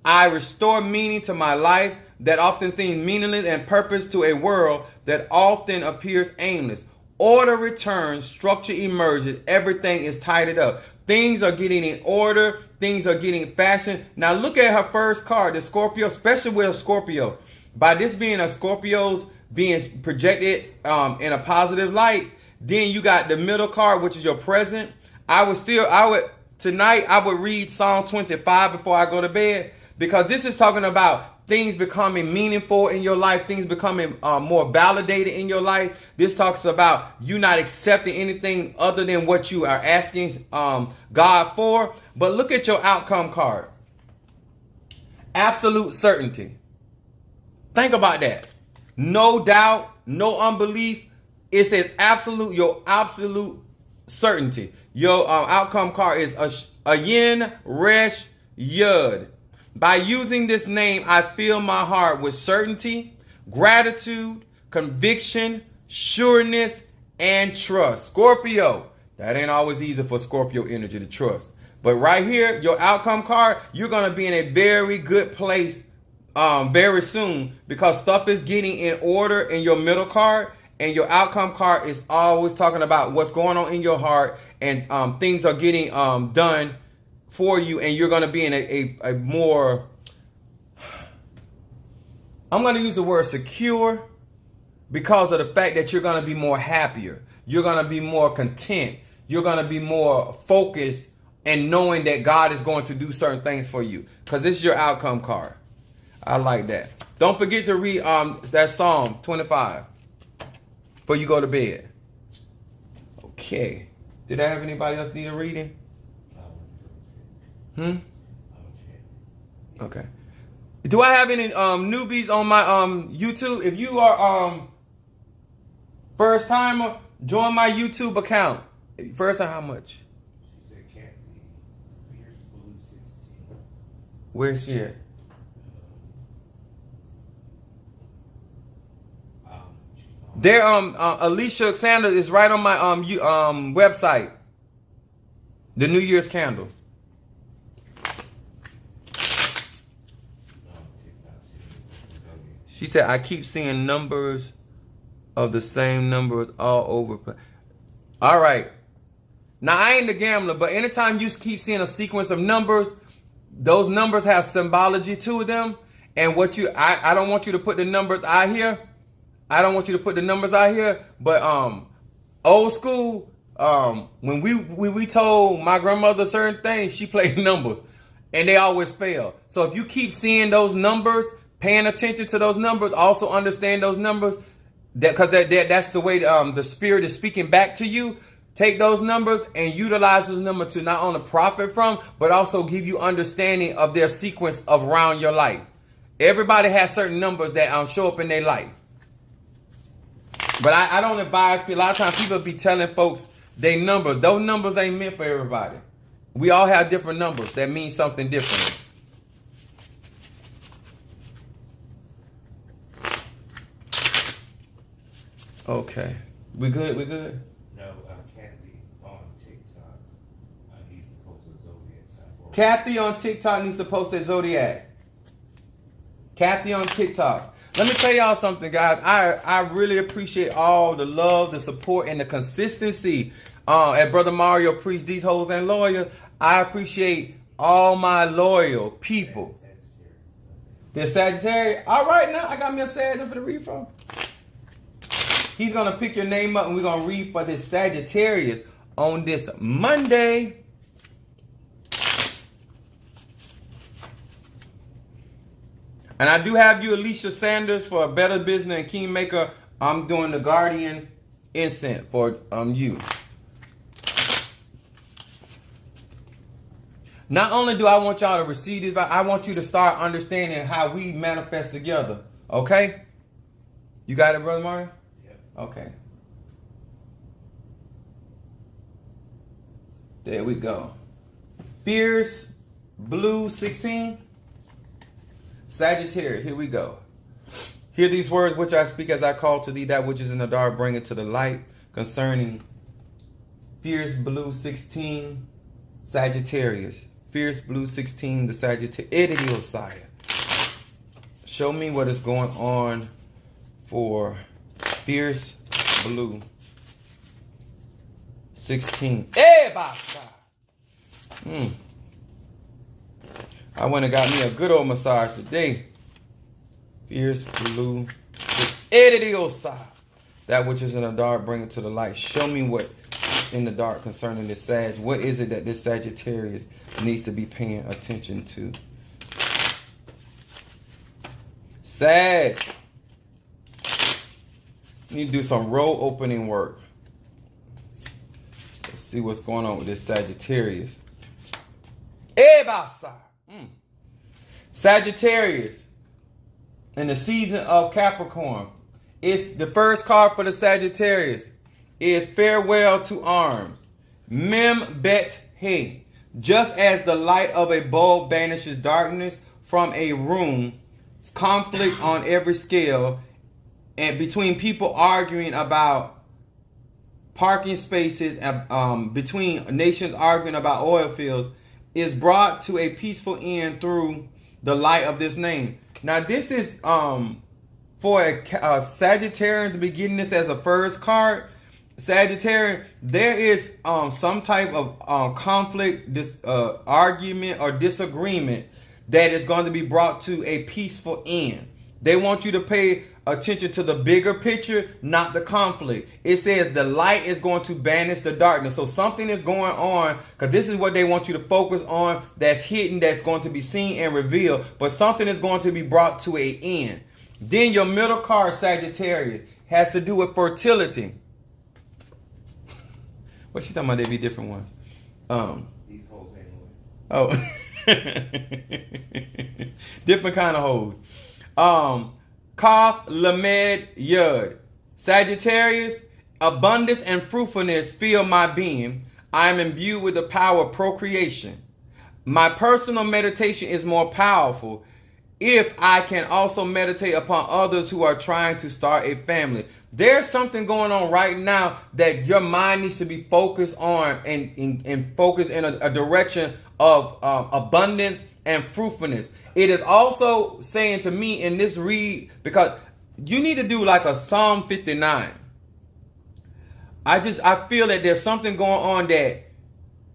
I restore meaning to my life that often seems meaningless and purpose to a world that often appears aimless. Order returns, structure emerges, everything is tidied up. Things are getting in order, things are getting fashioned. Now look at her first card, the Scorpio, especially with a Scorpio. By this being a Scorpio's being projected in a positive light, then you got the middle card, which is your present. Tonight I would read Psalm 25 before I go to bed, because this is talking about things becoming meaningful in your life, things becoming more validated in your life. This talks about you not accepting anything other than what you are asking God for. But look at your outcome card. Absolute certainty. Think about that. No doubt, no unbelief. It says absolute, your absolute certainty. Your outcome card is a yin, resh, yud. By using this name, I fill my heart with certainty, gratitude, conviction, sureness, and trust. Scorpio. That ain't always easy for Scorpio energy to trust. But right here, your outcome card, you're going to be in a very good place very soon, because stuff is getting in order in your middle card, and your outcome card is always talking about what's going on in your heart, and things are getting done for you, and you're going to be in a more, I'm going to use the word secure, because of the fact that you're going to be more happier. You're going to be more content. You're going to be more focused and knowing that God is going to do certain things for you, because this is your outcome card. I like that. Don't forget to read that Psalm 25 before you go to bed. Okay. Did I have anybody else need a reading? Okay. Do I have any newbies on my YouTube? If you are first timer, join my YouTube account. First time, how much? Where's she at? There, Alicia Sanders is right on my website. The New Year's candle. She said, I keep seeing numbers of the same numbers all over. All right. Now, I ain't a gambler, but anytime you keep seeing a sequence of numbers, those numbers have symbology to them. And what I don't want you to put the numbers out here. I don't want you to put the numbers out here. But old school, when we told my grandmother certain things, she played numbers. And they always fail. So if you keep seeing those numbers, paying attention to those numbers, also understand those numbers, because that's the way the spirit is speaking back to you. Take those numbers and utilize those numbers to not only profit from, but also give you understanding of their sequence around your life. Everybody has certain numbers that show up in their life. But I don't advise people. A lot of times people be telling folks they numbers. Those numbers ain't meant for everybody. We all have different numbers that mean something different. Okay. We good? We good? No, Kathy on TikTok needs to post a zodiac sign. Kathy on TikTok needs to post a zodiac. Kathy on TikTok. Let me tell y'all something, guys. I really appreciate all the love, the support, and the consistency at Brother Mario Preach These Hoes and Lawyer. I appreciate all my loyal people. The Sagittarius. All right, now I got me a Sagittarius for the read from. He's going to pick your name up and we're going to read for this Sagittarius on this Monday. And I do have you, Alicia Sanders, for a Better Business and Kingmaker. I'm doing the Guardian Isnt for you. Not only do I want y'all to receive this, but I want you to start understanding how we manifest together. Okay? You got it, Brother Mario? Okay. There we go. Fierce Blue 16. Sagittarius, here we go. Hear these words which I speak as I call to thee that which is in the dark, bring it to the light. Concerning Fierce Blue 16, Sagittarius. Fierce Blue 16, the Sagittarius. Show me what is going on for Fierce Blue 16. I went and got me a good old massage today. Fierce Blue. That which is in the dark, bring it to the light. Show me what in the dark concerning this Sag. What is it that this Sagittarius needs to be paying attention to? Sag. Need to do some roll opening work. Let's see what's going on with this Sagittarius. Sagittarius in the season of Capricorn. It's the first card for the Sagittarius is farewell to arms. Mem bet he. Just as the light of a bulb banishes darkness from a room, conflict on every scale, and between people arguing about parking spaces, and between nations arguing about oil fields, is brought to a peaceful end through the light of this name. Now, this is for a Sagittarian to be getting this as a first card. Sagittarian, there is some type of conflict, argument or disagreement that is going to be brought to a peaceful end. They want you to pay attention to the bigger picture, not the conflict. It says the light is going to banish the darkness. So something is going on, because this is what they want you to focus on, that's hidden, that's going to be seen and revealed. But something is going to be brought to an end. Then your middle card, Sagittarius, has to do with fertility. What's she talking about? They be different ones. These hoes ain't no way. Oh. Different kind of hoes. Kaf Lamed Yud. Sagittarius, abundance and fruitfulness fill my being. I am imbued with the power of procreation. My personal meditation is more powerful if I can also meditate upon others who are trying to start a family. There's something going on right now that your mind needs to be focused on and focused in a direction of abundance and fruitfulness. It is also saying to me in this read, because you need to do like a Psalm 59. I feel that there's something going on that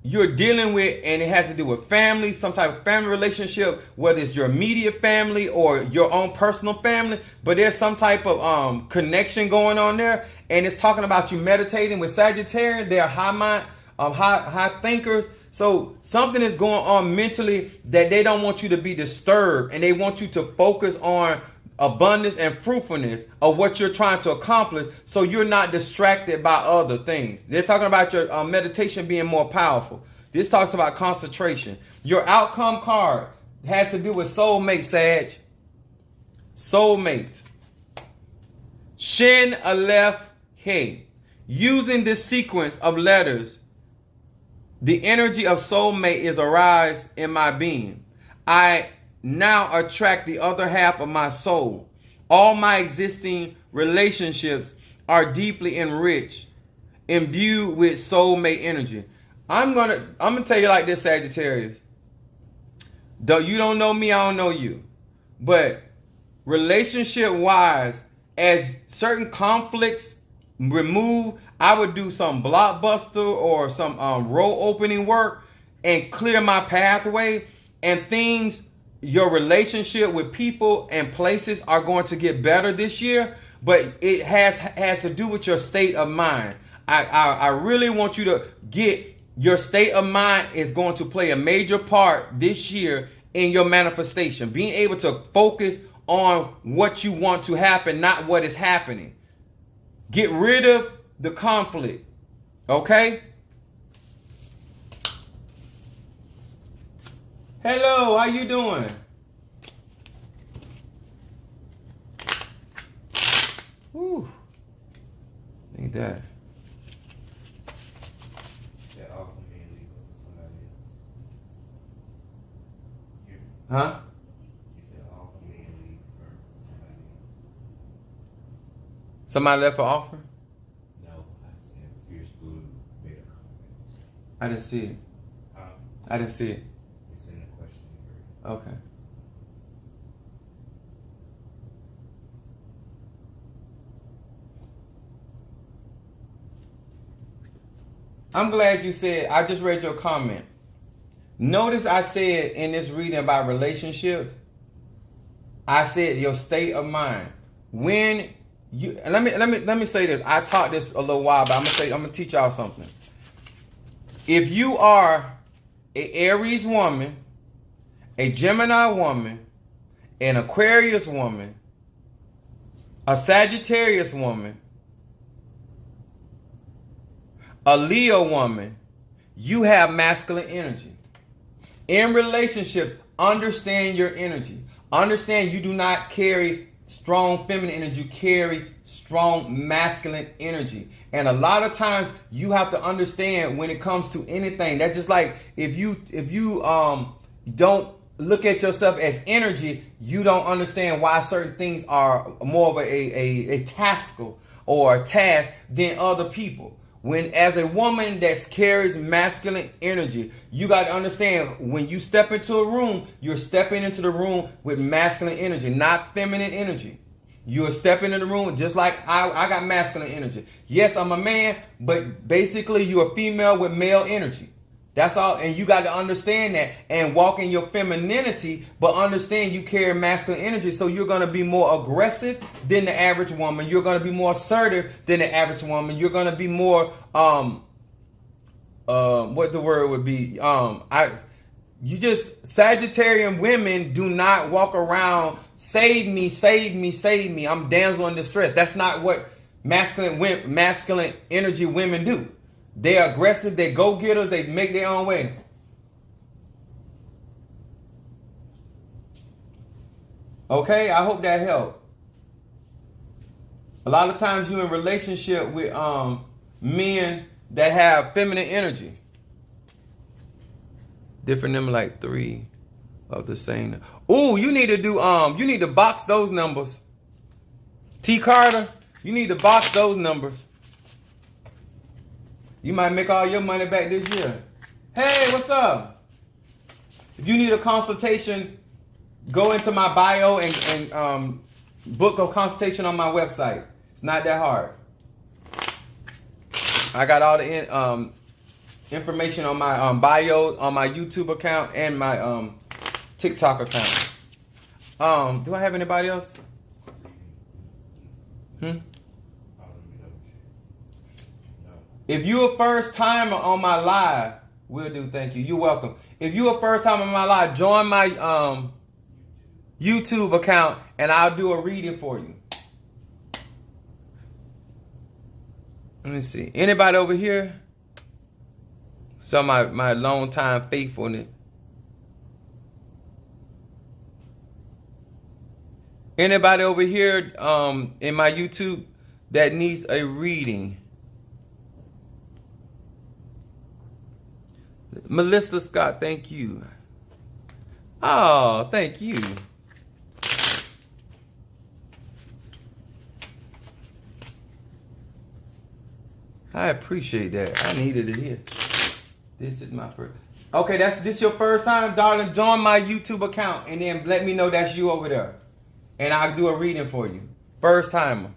you're dealing with, and it has to do with family, some type of family relationship, whether it's your immediate family or your own personal family, but there's some type of connection going on there, and it's talking about you meditating. With Sagittarius, they're high mind, high thinkers. So something is going on mentally that they don't want you to be disturbed, and they want you to focus on abundance and fruitfulness of what you're trying to accomplish, so you're not distracted by other things. They're talking about your meditation being more powerful. This talks about concentration. Your outcome card has to do with soulmate, Sag. Soulmate. Shin Aleph He. Using this sequence of letters, the energy of soulmate is arise in my being. I now attract the other half of my soul. All my existing relationships are deeply enriched, imbued with soulmate energy. I'm gonna tell you like this, Sagittarius. Though you don't know me, I don't know you. But relationship wise, as certain conflicts remove, I would do some blockbuster or some road opening work and clear my pathway, and things, your relationship with people and places are going to get better this year. But it has to do with your state of mind. I really want you to get your state of mind is going to play a major part this year in your manifestation. Being able to focus on what you want to happen, not what is happening. Get rid of the conflict. Okay? Hello, how you doing? Whew. Ain't that. That offer me and leave for somebody else. You, Huh? you said offer me and leave for somebody else. Somebody left an offer? No, I said Fierce Blue made a comment. I didn't see it. I didn't see it. It's in the question. Okay. I'm glad you said, I just read your comment. Notice I said in this reading about relationships, I said your state of mind. When you, let me say this. I taught this a little while, but I'm gonna teach y'all something. If you are an Aries woman, a Gemini woman, an Aquarius woman, a Sagittarius woman, a Leo woman, you have masculine energy. In relationship, understand your energy. Understand you do not carry strong feminine energy. You carry strong masculine energy. And a lot of times you have to understand when it comes to anything. That's just like if you don't look at yourself as energy, you don't understand why certain things are more of a task or a task than other people. When as a woman that carries masculine energy, you got to understand when you step into a room, you're stepping into the room with masculine energy, not feminine energy. You're stepping in the room just like I got masculine energy. Yes, I'm a man, but basically you're a female with male energy. That's all. And you got to understand that and walk in your femininity, but understand you carry masculine energy. So you're going to be more aggressive than the average woman. You're going to be more assertive than the average woman. You're going to be more, what the word would be? Sagittarian women do not walk around, save me, save me, save me. I'm damsel in distress. That's not what masculine energy women do. They're aggressive, they go-getters, they make their own way. Okay, I hope that helped. A lot of times you're in relationship with men that have feminine energy. Different number like 3 of the same. Ooh, you need to do you need to box those numbers. T. Carter, you need to box those numbers. You might make all your money back this year. Hey, what's up? If you need a consultation, go into my bio and book a consultation on my website. It's not that hard. I got all the information on my bio, on my YouTube account, and my TikTok account. Do I have anybody else? If you're a first timer on my live, will do. Thank you. You're welcome. If you're a first timer on my live, join my YouTube account and I'll do a reading for you. Let me see. Anybody over here? So my long time faithfulness. Anybody over here in my YouTube that needs a reading? Melissa Scott, thank you. Oh, thank you. I appreciate that. I needed it here. This is my first. Okay, this your first time, darling. Join my YouTube account and then let me know that's you over there. And I'll do a reading for you. First timer.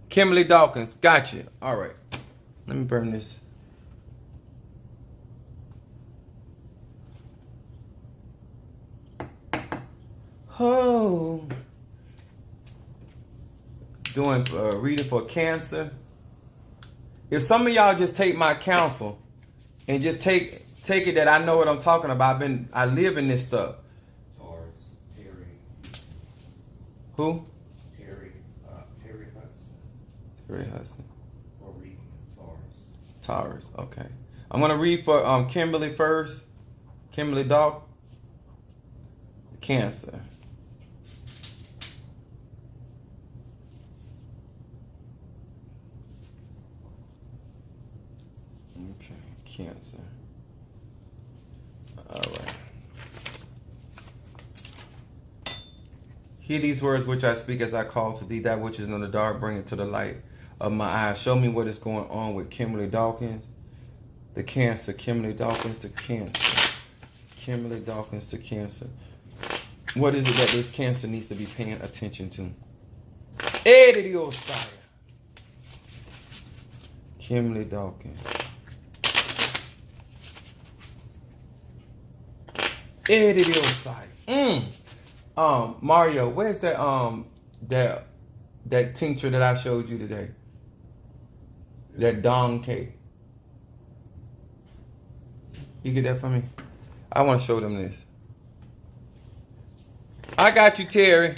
Kimberly Dawkins, gotcha. All right. Let me burn this. Oh. Doing reading for Cancer. If some of y'all just take my counsel and just take it that I know what I'm talking about. I live in this stuff. Terry. Who? Terry Hudson. Terry Hudson. Or reading Taurus. Taurus. Okay. I'm gonna read for Kimberly first. Kimberly Dawg. Cancer. Okay, Cancer. All right. Hear these words which I speak as I call to thee, that which is in the dark, bring it to the light of my eyes. Show me what is going on with Kimberly Dawkins, the Cancer. Kimberly Dawkins, the Cancer. Kimberly Dawkins, the Cancer. What is it that this Cancer needs to be paying attention to? Ediosaya. Kimberly Dawkins. Ediosaya. Mario, where's that tincture that I showed you today? That Dong cake. You get that for me? I want to show them this. I got you, Terry.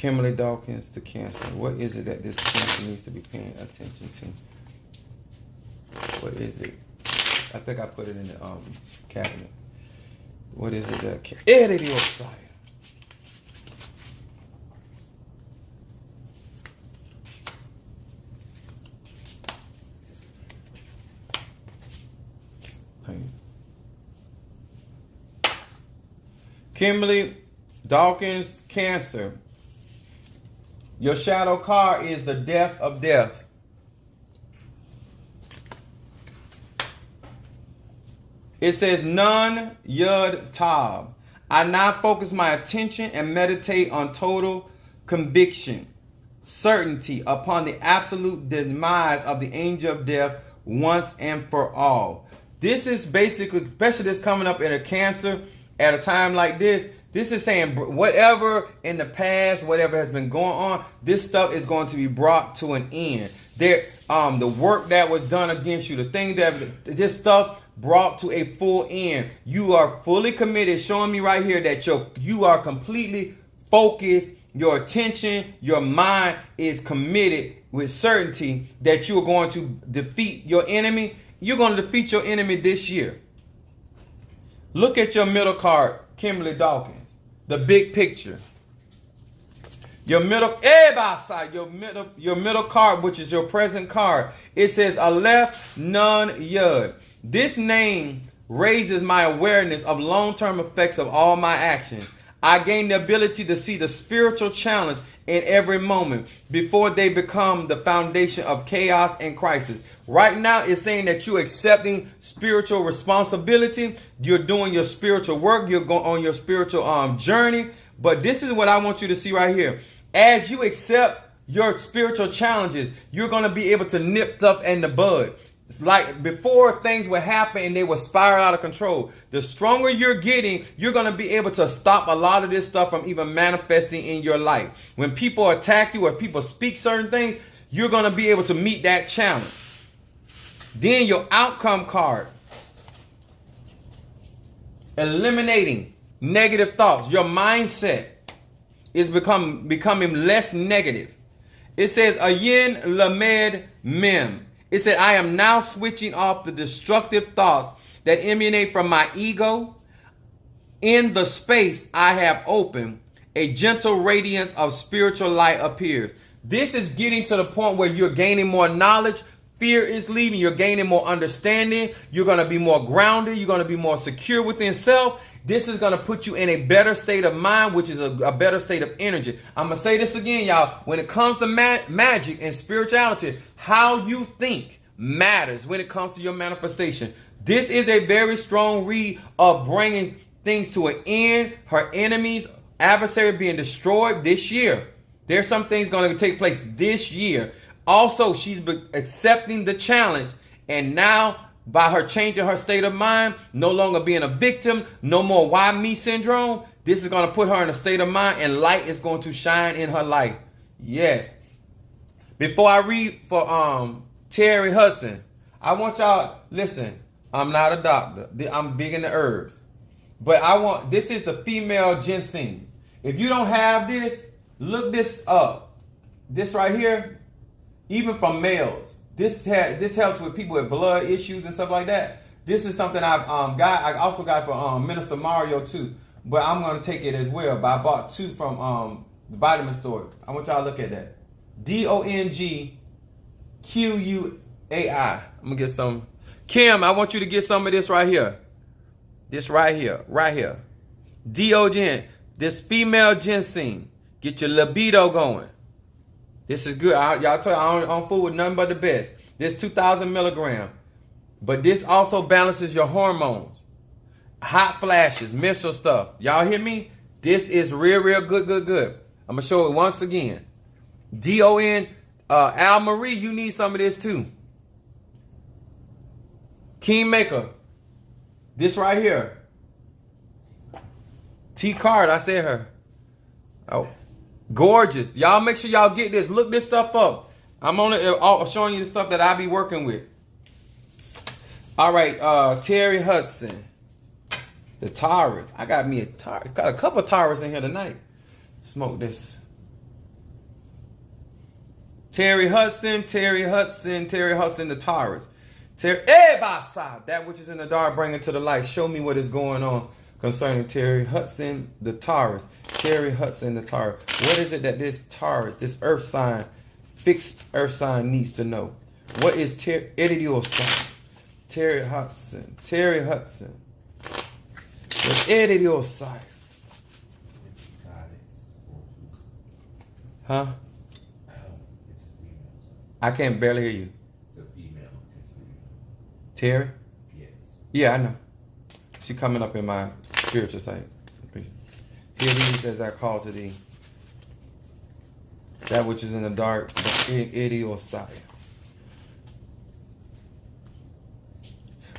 Kimberly Dawkins, the cancer. What is it that this cancer needs to be paying attention to? What is it? I think I put it in the cabinet. What is it that Kimberly Dawkins, cancer. Your shadow card is the death of death. It says, Nun Yud Tab. I now focus my attention and meditate on total conviction, certainty upon the absolute demise of the angel of death once and for all. This is basically, especially this coming up in a cancer at a time like this, this is saying whatever in the past, whatever has been going on, this stuff is going to be brought to an end. There, the work that was done against you, the thing that this stuff brought to a full end. You are fully committed, showing me right here that you are completely focused. Your attention, your mind is committed with certainty that you are going to defeat your enemy. You're going to defeat your enemy this year. Look at your middle card, Kimberly Dawkins. The big picture. Your middle card, which is your present card, it says Aleph Nun Yud. This name raises my awareness of long-term effects of all my actions. I gain the ability to see the spiritual challenge in every moment before they become the foundation of chaos and crisis. Right now, it's saying that you're accepting spiritual responsibility. You're doing your spiritual work. You're going on your spiritual journey. But this is what I want you to see right here. As you accept your spiritual challenges, you're going to be able to nip stuff in the bud. It's like before things would happen and they would spiral out of control. The stronger you're getting, you're going to be able to stop a lot of this stuff from even manifesting in your life. When people attack you or people speak certain things, you're going to be able to meet that challenge. Then your outcome card. Eliminating negative thoughts. Your mindset is becoming less negative. It says Ayin Lamed Mem. It said, I am now switching off the destructive thoughts that emanate from my ego. In the space I have opened, a gentle radiance of spiritual light appears. This is getting to the point where you're gaining more knowledge. Fear is leaving. You're gaining more understanding. You're going to be more grounded. You're going to be more secure within self. This is going to put you in a better state of mind, which is a better state of energy. I'm going to say this again, y'all. When it comes to magic and spirituality, how you think matters when it comes to your manifestation. This is a very strong read of bringing things to an end. Her enemies, adversary being destroyed this year. There's some things going to take place this year. Also, she's accepting the challenge, and now by her changing her state of mind, no longer being a victim, no more why me syndrome, this is going to put her in a state of mind and light is going to shine in her life. Yes. Before I read for Terry Hudson, I want y'all, listen, I'm not a doctor. I'm big in the herbs. But this is the female ginseng. If you don't have this, look this up. This right here, even from males. This helps with people with blood issues and stuff like that. This is something I've got. I also got for Minister Mario too. But I'm going to take it as well. But I bought 2 from the vitamin store. I want y'all to look at that. DONGQUAI. I'm going to get some. Kim, I want you to get some of this right here. This right here. Right here. DOGN. This female ginseng. Get your libido going. This is good. Y'all tell you, I don't fool with nothing but the best. This 2,000 milligrams. But this also balances your hormones. Hot flashes, menstrual stuff. Y'all hear me? This is real good. I'm going to show it once again. DON, Al Marie, you need some of this too. Kingmaker. This right here. T Card, I said her. Oh. Gorgeous. Y'all make sure y'all get this. Look this stuff up. I'm only showing you the stuff that I be working with. All right, Terry Hudson. The Taurus. I got me got a couple of Taurus in here tonight. Smoke this. Terry Hudson, the Taurus. That which is in the dark, bring it to the light. Show me what is going on concerning Terry Hudson, the Taurus. Terry Hudson, the Taurus. What is it that this Taurus, this earth sign, fixed earth sign needs to know? What is Terry Hudson. What's Edidio sign? Huh? I can't barely hear you. It's a female. Terry? Yes. Yeah, I know. She coming up in my spiritual sight. Here it is as I call to thee. That which is in the dark, the Edidio sign.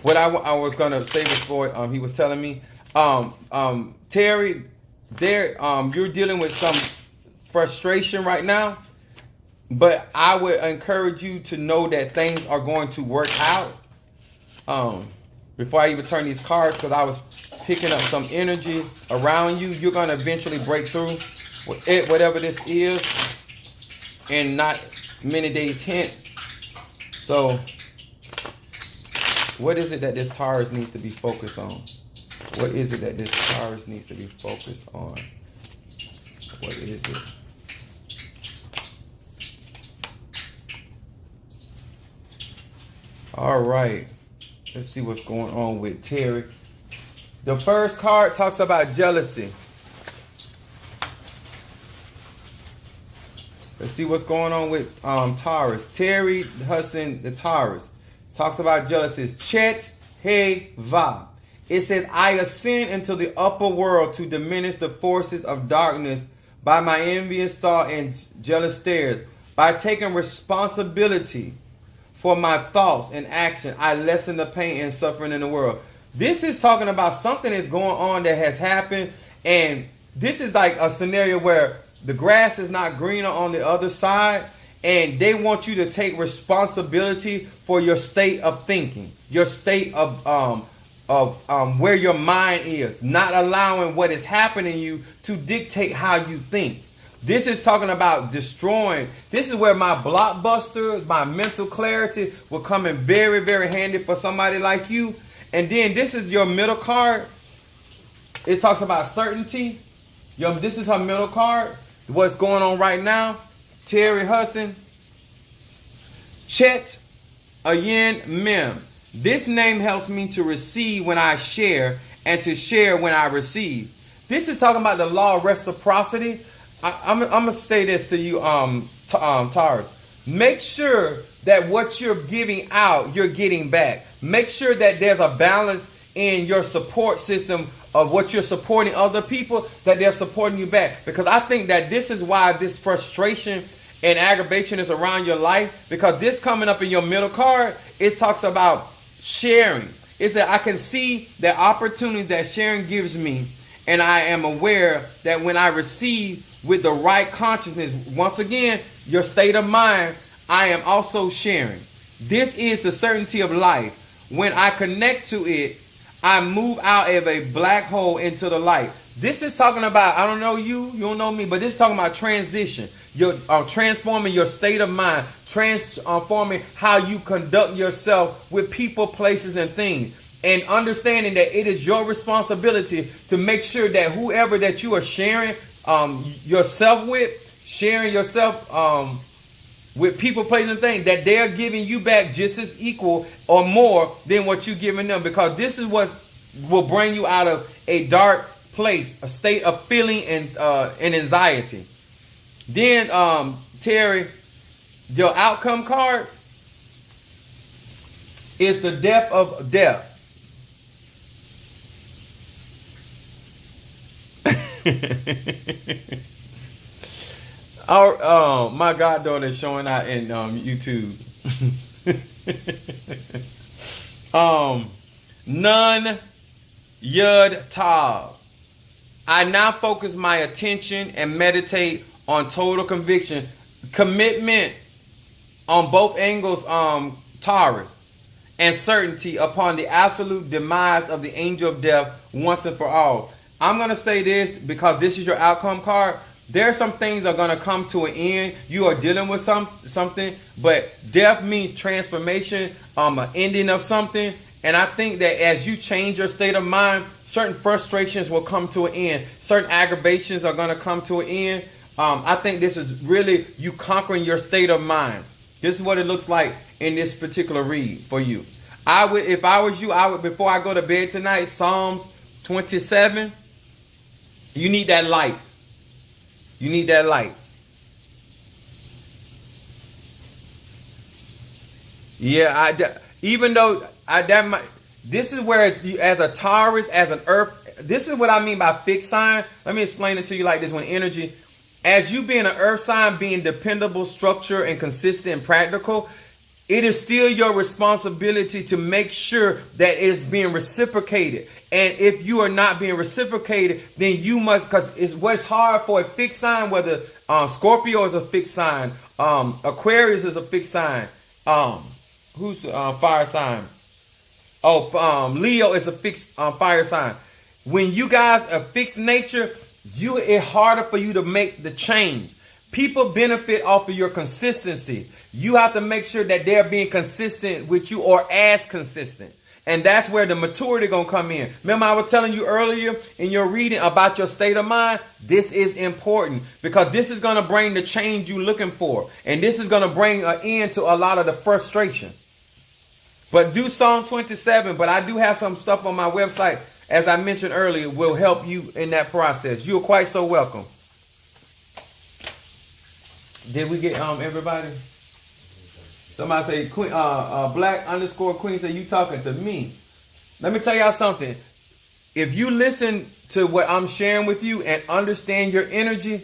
What I was gonna say before, he was telling me, Terry, you're dealing with some frustration right now, but I would encourage you to know that things are going to work out. Before I even turn these cards, because I was picking up some energy around you, you're gonna eventually break through with it, whatever this is, and not many days hence. So, what is it that this Taurus needs to be focused on? What is it that this Taurus needs to be focused on? What is it? All right. Let's see what's going on with Terry. The first card talks about jealousy. Let's see what's going on with Taurus. Terry Hudson, the Taurus. Talks about jealousy. Chet He Va. It says, I ascend into the upper world to diminish the forces of darkness by my envious thought and jealous stares. By taking responsibility for my thoughts and action, I lessen the pain and suffering in the world. This is talking about something that's going on that has happened. And this is like a scenario where the grass is not greener on the other side. And they want you to take responsibility for your state of thinking, your state of where your mind is, not allowing what is happening to you to dictate how you think. This is talking about destroying. This is where my blockbuster, my mental clarity will come in very, very handy for somebody like you. And then this is your middle card. It talks about certainty. This is her middle card. What's going on right now? Terry Hudson. Chet Ayin Mem. This name helps me to receive when I share and to share when I receive. This is talking about the law of reciprocity. I'm going to say this to you, Taurus. Make sure that what you're giving out, you're getting back. Make sure that there's a balance in your support system of what you're supporting other people, that they're supporting you back. Because I think that this is why this frustration and aggravation is around your life. Because this coming up in your middle card, it talks about sharing. It said, I can see the opportunity that sharing gives me. And I am aware that when I receive with the right consciousness, once again, your state of mind, I am also sharing. This is the certainty of life. When I connect to it, I move out of a black hole into the light. This is talking about, I don't know you don't know me, but this is talking about transition. You're transforming your state of mind, transforming how you conduct yourself with people, places, and things. And understanding that it is your responsibility to make sure that whoever that you are sharing yourself with, sharing yourself with people, places, and things, that they're giving you back just as equal or more than what you're giving them. Because this is what will bring you out of a dark place, a state of feeling and anxiety. Then, Terry, your outcome card is the depth of death. My goddaughter is showing out in YouTube. Nun Yud Tav. I now focus my attention and meditate on total conviction, commitment on both angles, Taurus, and certainty upon the absolute demise of the angel of death once and for all. I'm going to say this because this is your outcome card. There are some things are going to come to an end. You are dealing with something, but death means transformation, an ending of something. And I think that as you change your state of mind, certain frustrations will come to an end. Certain aggravations are going to come to an end. I think this is really you conquering your state of mind. This is what it looks like in this particular read for you. I would, if I was you, I would, before I go to bed tonight, Psalms 27. You need that light. You need that light. Yeah, even though this is where as a Taurus, as an Earth, this is what I mean by fixed sign. Let me explain it to you like this: when energy, as you being an Earth sign, being dependable, structured, and consistent and practical, it is still your responsibility to make sure that it is being reciprocated. And if you are not being reciprocated, then you must, because it's what's hard for a fixed sign, whether Scorpio is a fixed sign, Aquarius is a fixed sign, who's fire sign? Leo is a fixed fire sign. When you guys are fixed nature, it's harder for you to make the change. People benefit off of your consistency. You have to make sure that they're being consistent with you or as consistent. And that's where the maturity going to come in. Remember, I was telling you earlier in your reading about your state of mind. This is important because this is going to bring the change you're looking for. And this is going to bring an end to a lot of the frustration. But do Psalm 27. But I do have some stuff on my website, as I mentioned earlier, will help you in that process. You're quite so welcome. Did we get everybody? Somebody say Queen, black_queen say you talking to me. Let me tell y'all something. If you listen to what I'm sharing with you and understand your energy,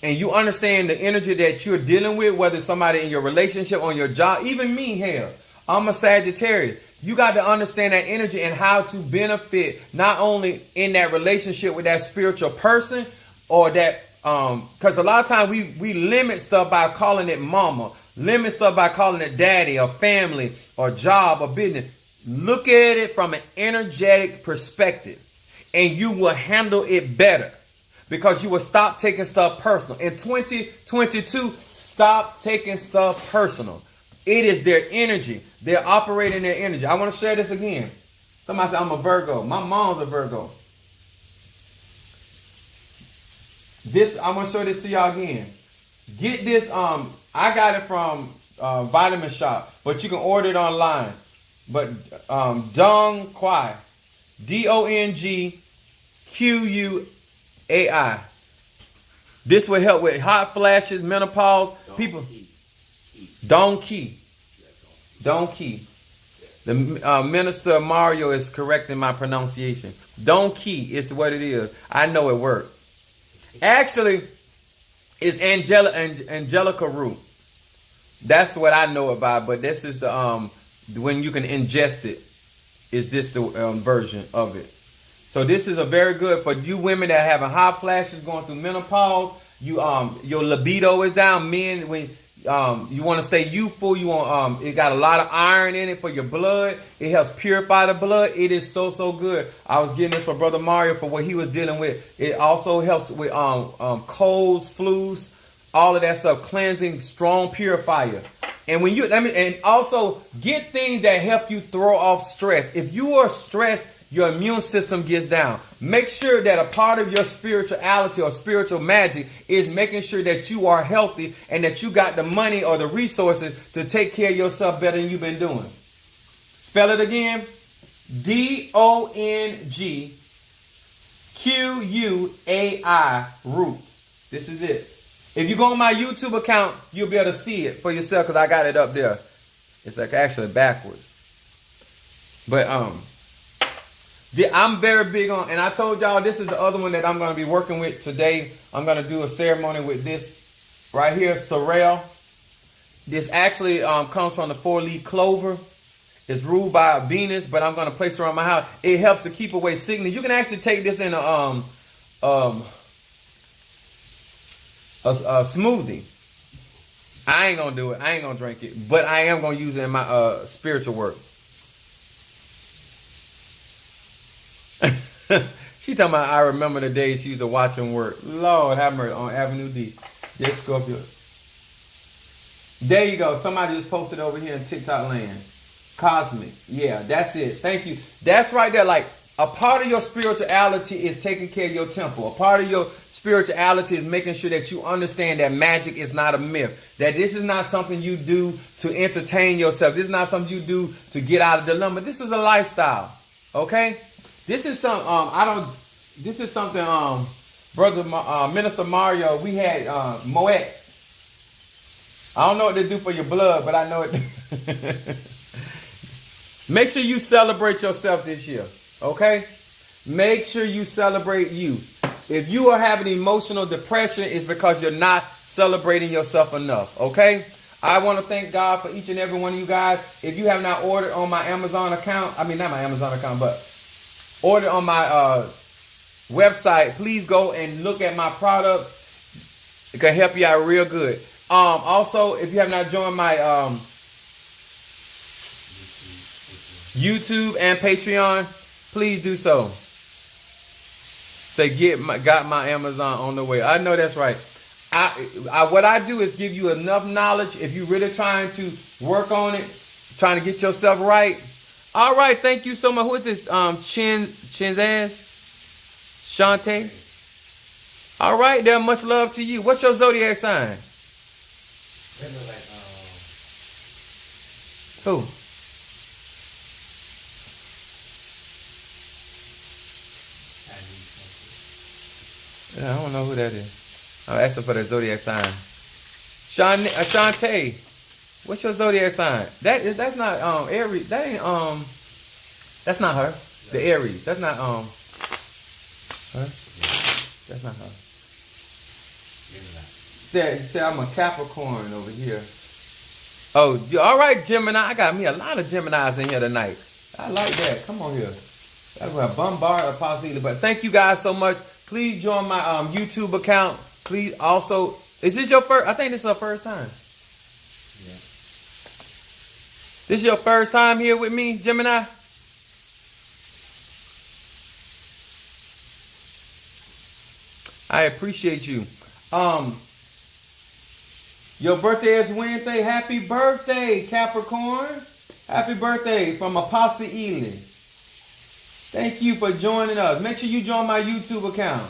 and you understand the energy that you're dealing with, whether it's somebody in your relationship, on your job, even me, hell, I'm a Sagittarius. You got to understand that energy and how to benefit not only in that relationship with that spiritual person or that, because a lot of times we limit stuff by calling it mama, limit stuff by calling it daddy or family or job or business. Look at it from an energetic perspective and you will handle it better because you will stop taking stuff personal. In 2022, stop taking stuff personal. It is their energy. They're operating their energy. I want to share this again. Somebody said, I'm a Virgo. My mom's a Virgo. I'm going to show this to y'all again. Get this. I got it from Vitamin Shop, but you can order it online. But Dong Quai, DONGQUAI. This will help with hot flashes, menopause. People. Donkey. The minister Mario is correcting my pronunciation. Donkey is what it is. I know it worked. Actually, it's Angelica root. That's what I know about. But this is the when you can ingest it. Is this the version of it? So this is a very good for you women that are having hot flashes, going through menopause. You your libido is down. Men, when you want to stay youthful, you want it got a lot of iron in it for your blood. It helps purify the blood. It is so good. I was getting this for Brother Mario for what he was dealing with. It also helps with colds, flus, all of that stuff, cleansing, strong purifier. And when you and also get things that help you throw off stress. If you are stressed, your immune system gets down. Make sure that a part of your spirituality or spiritual magic is making sure that you are healthy and that you got the money or the resources to take care of yourself better than you've been doing. Spell it again. DONGQUAI root. This is it. If you go on my YouTube account, you'll be able to see it for yourself because I got it up there. It's like actually backwards. But I'm very big on, and I told y'all this is the other one that I'm going to be working with today. I'm going to do a ceremony with this right here, sorrel. This actually comes from the 4-leaf clover. It's ruled by Venus, but I'm going to place it around my house. It helps to keep away sickness. You can actually take this in a smoothie. I ain't going to do it. I ain't going to drink it, but I am going to use it in my spiritual work. She talking about I remember the days she used to watch him work. Lord have mercy on Avenue D. Yes, Scorpio. There you go. Somebody just posted over here in TikTok land. Cosmic. Yeah, that's it. Thank you. That's right there. Like, a part of your spirituality is taking care of your temple. A part of your spirituality is making sure that you understand that magic is not a myth. That this is not something you do to entertain yourself. This is not something you do to get out of the dilemma. This is a lifestyle. Okay? This is some this is something brother Minister Mario, we had Moet. I don't know what to do for your blood, but I know it. Make sure you celebrate yourself this year. Okay? Make sure you celebrate you. If you are having emotional depression, it's because you're not celebrating yourself enough. Okay? I want to thank God for each and every one of you guys. If you have not ordered on my Amazon account, I mean, not my Amazon account, but order on my website, please go and look at my products. It can help you out real good. Also, if you have not joined my YouTube and Patreon, please do so. Say got my Amazon on the way. I know that's right. What I do is give you enough knowledge. If you're really trying to work on it, trying to get yourself right. All right, thank you so much. Who is this? Chinzaz? Shantae? All right, there. Much love to you. What's your zodiac sign? Who? I don't know who that is. I'm asking for the zodiac sign. Shantae, what's your zodiac sign? That's not Aries. That ain't that's not her. The Aries. That's not her. That's not her. Say I'm a Capricorn over here. Oh, all right, Gemini. I got me a lot of Geminis in here tonight. I like that. Come on here. That's what I bombard Apostle. But thank you guys so much. Please join my YouTube account. Please also, is this your first? I think this is our first time. Yeah. This is your first time here with me, Gemini? I appreciate you. Your birthday is Wednesday. Happy birthday, Capricorn. Happy birthday from Apostle Ely. Thank you for joining us. Make sure you join my YouTube account.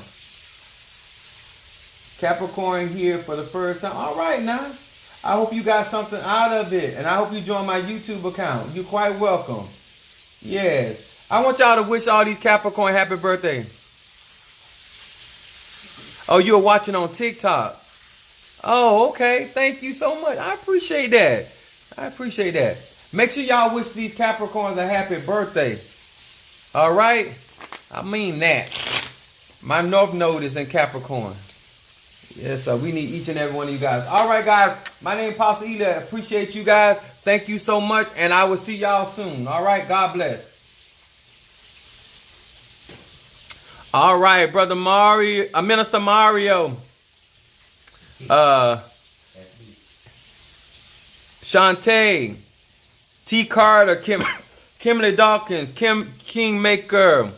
Capricorn here for the first time. All right now. I hope you got something out of it. And I hope you join my YouTube account. You're quite welcome. Yes. I want y'all to wish all these Capricorn happy birthday. Oh, you're watching on TikTok. Oh, okay. Thank you so much. I appreciate that. I appreciate that. Make sure y'all wish these Capricorns a happy birthday. All right? I mean that. My North Node is in Capricorn. Yes, sir. We need each and every one of you guys. All right, guys. My name is Apostle Ely. Appreciate you guys. Thank you so much. And I will see y'all soon. All right? God bless. All right, Brother Mario. Minister Mario. Shantae. T. Carter. Kimberly Dawkins. Kim Kingmaker.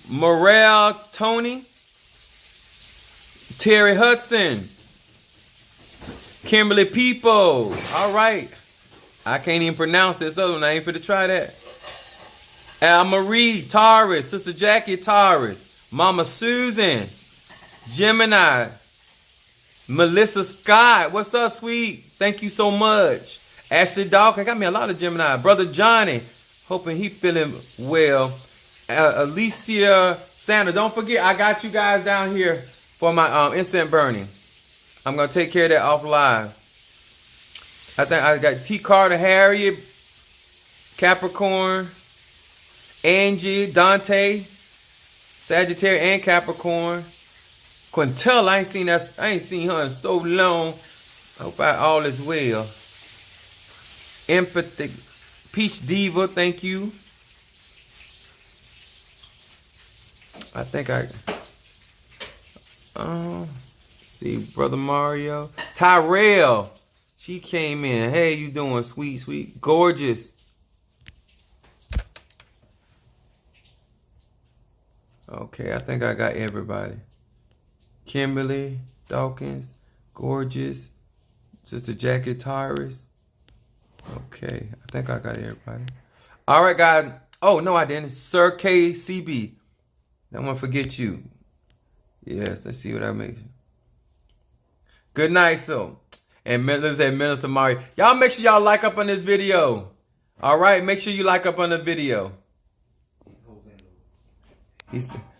Morel Tony. Terry Hudson. Kimberly Peoples. All right. I can't even pronounce this other one. I ain't finna try that. Marie Torres. Sister Jackie Torres. Mama Susan. Gemini. Melissa Scott. What's up, sweet? Thank you so much. Ashley Dawkins. Got me a lot of Gemini. Brother Johnny. Hoping he feeling well. Alicia Sanders. Don't forget, I got you guys down here for my incense burning. I'm going to take care of that off live. I think I got T. Carter, Harriet, Capricorn, Angie, Dante, Sagittarius, and Capricorn. Quintella, I ain't seen her in so long. I hope all is well. Empathy, Peach Diva, thank you. I think see, Brother Mario. Tyrell. She came in. Hey, you doing? Sweet, sweet. Gorgeous. Okay, I think I got everybody. Kimberly Dawkins, Gorgeous, Sister Jackie Tyrus. Okay, I think I got everybody. All right, guys. Oh, no, I didn't. Sir KCB. Don't want to forget you. Yes, let's see what I make. Good night, so. And Minister Mari. Y'all make sure y'all like up on this video. All right, make sure you like up on the video.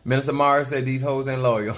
Minister Mari said these hoes ain't loyal.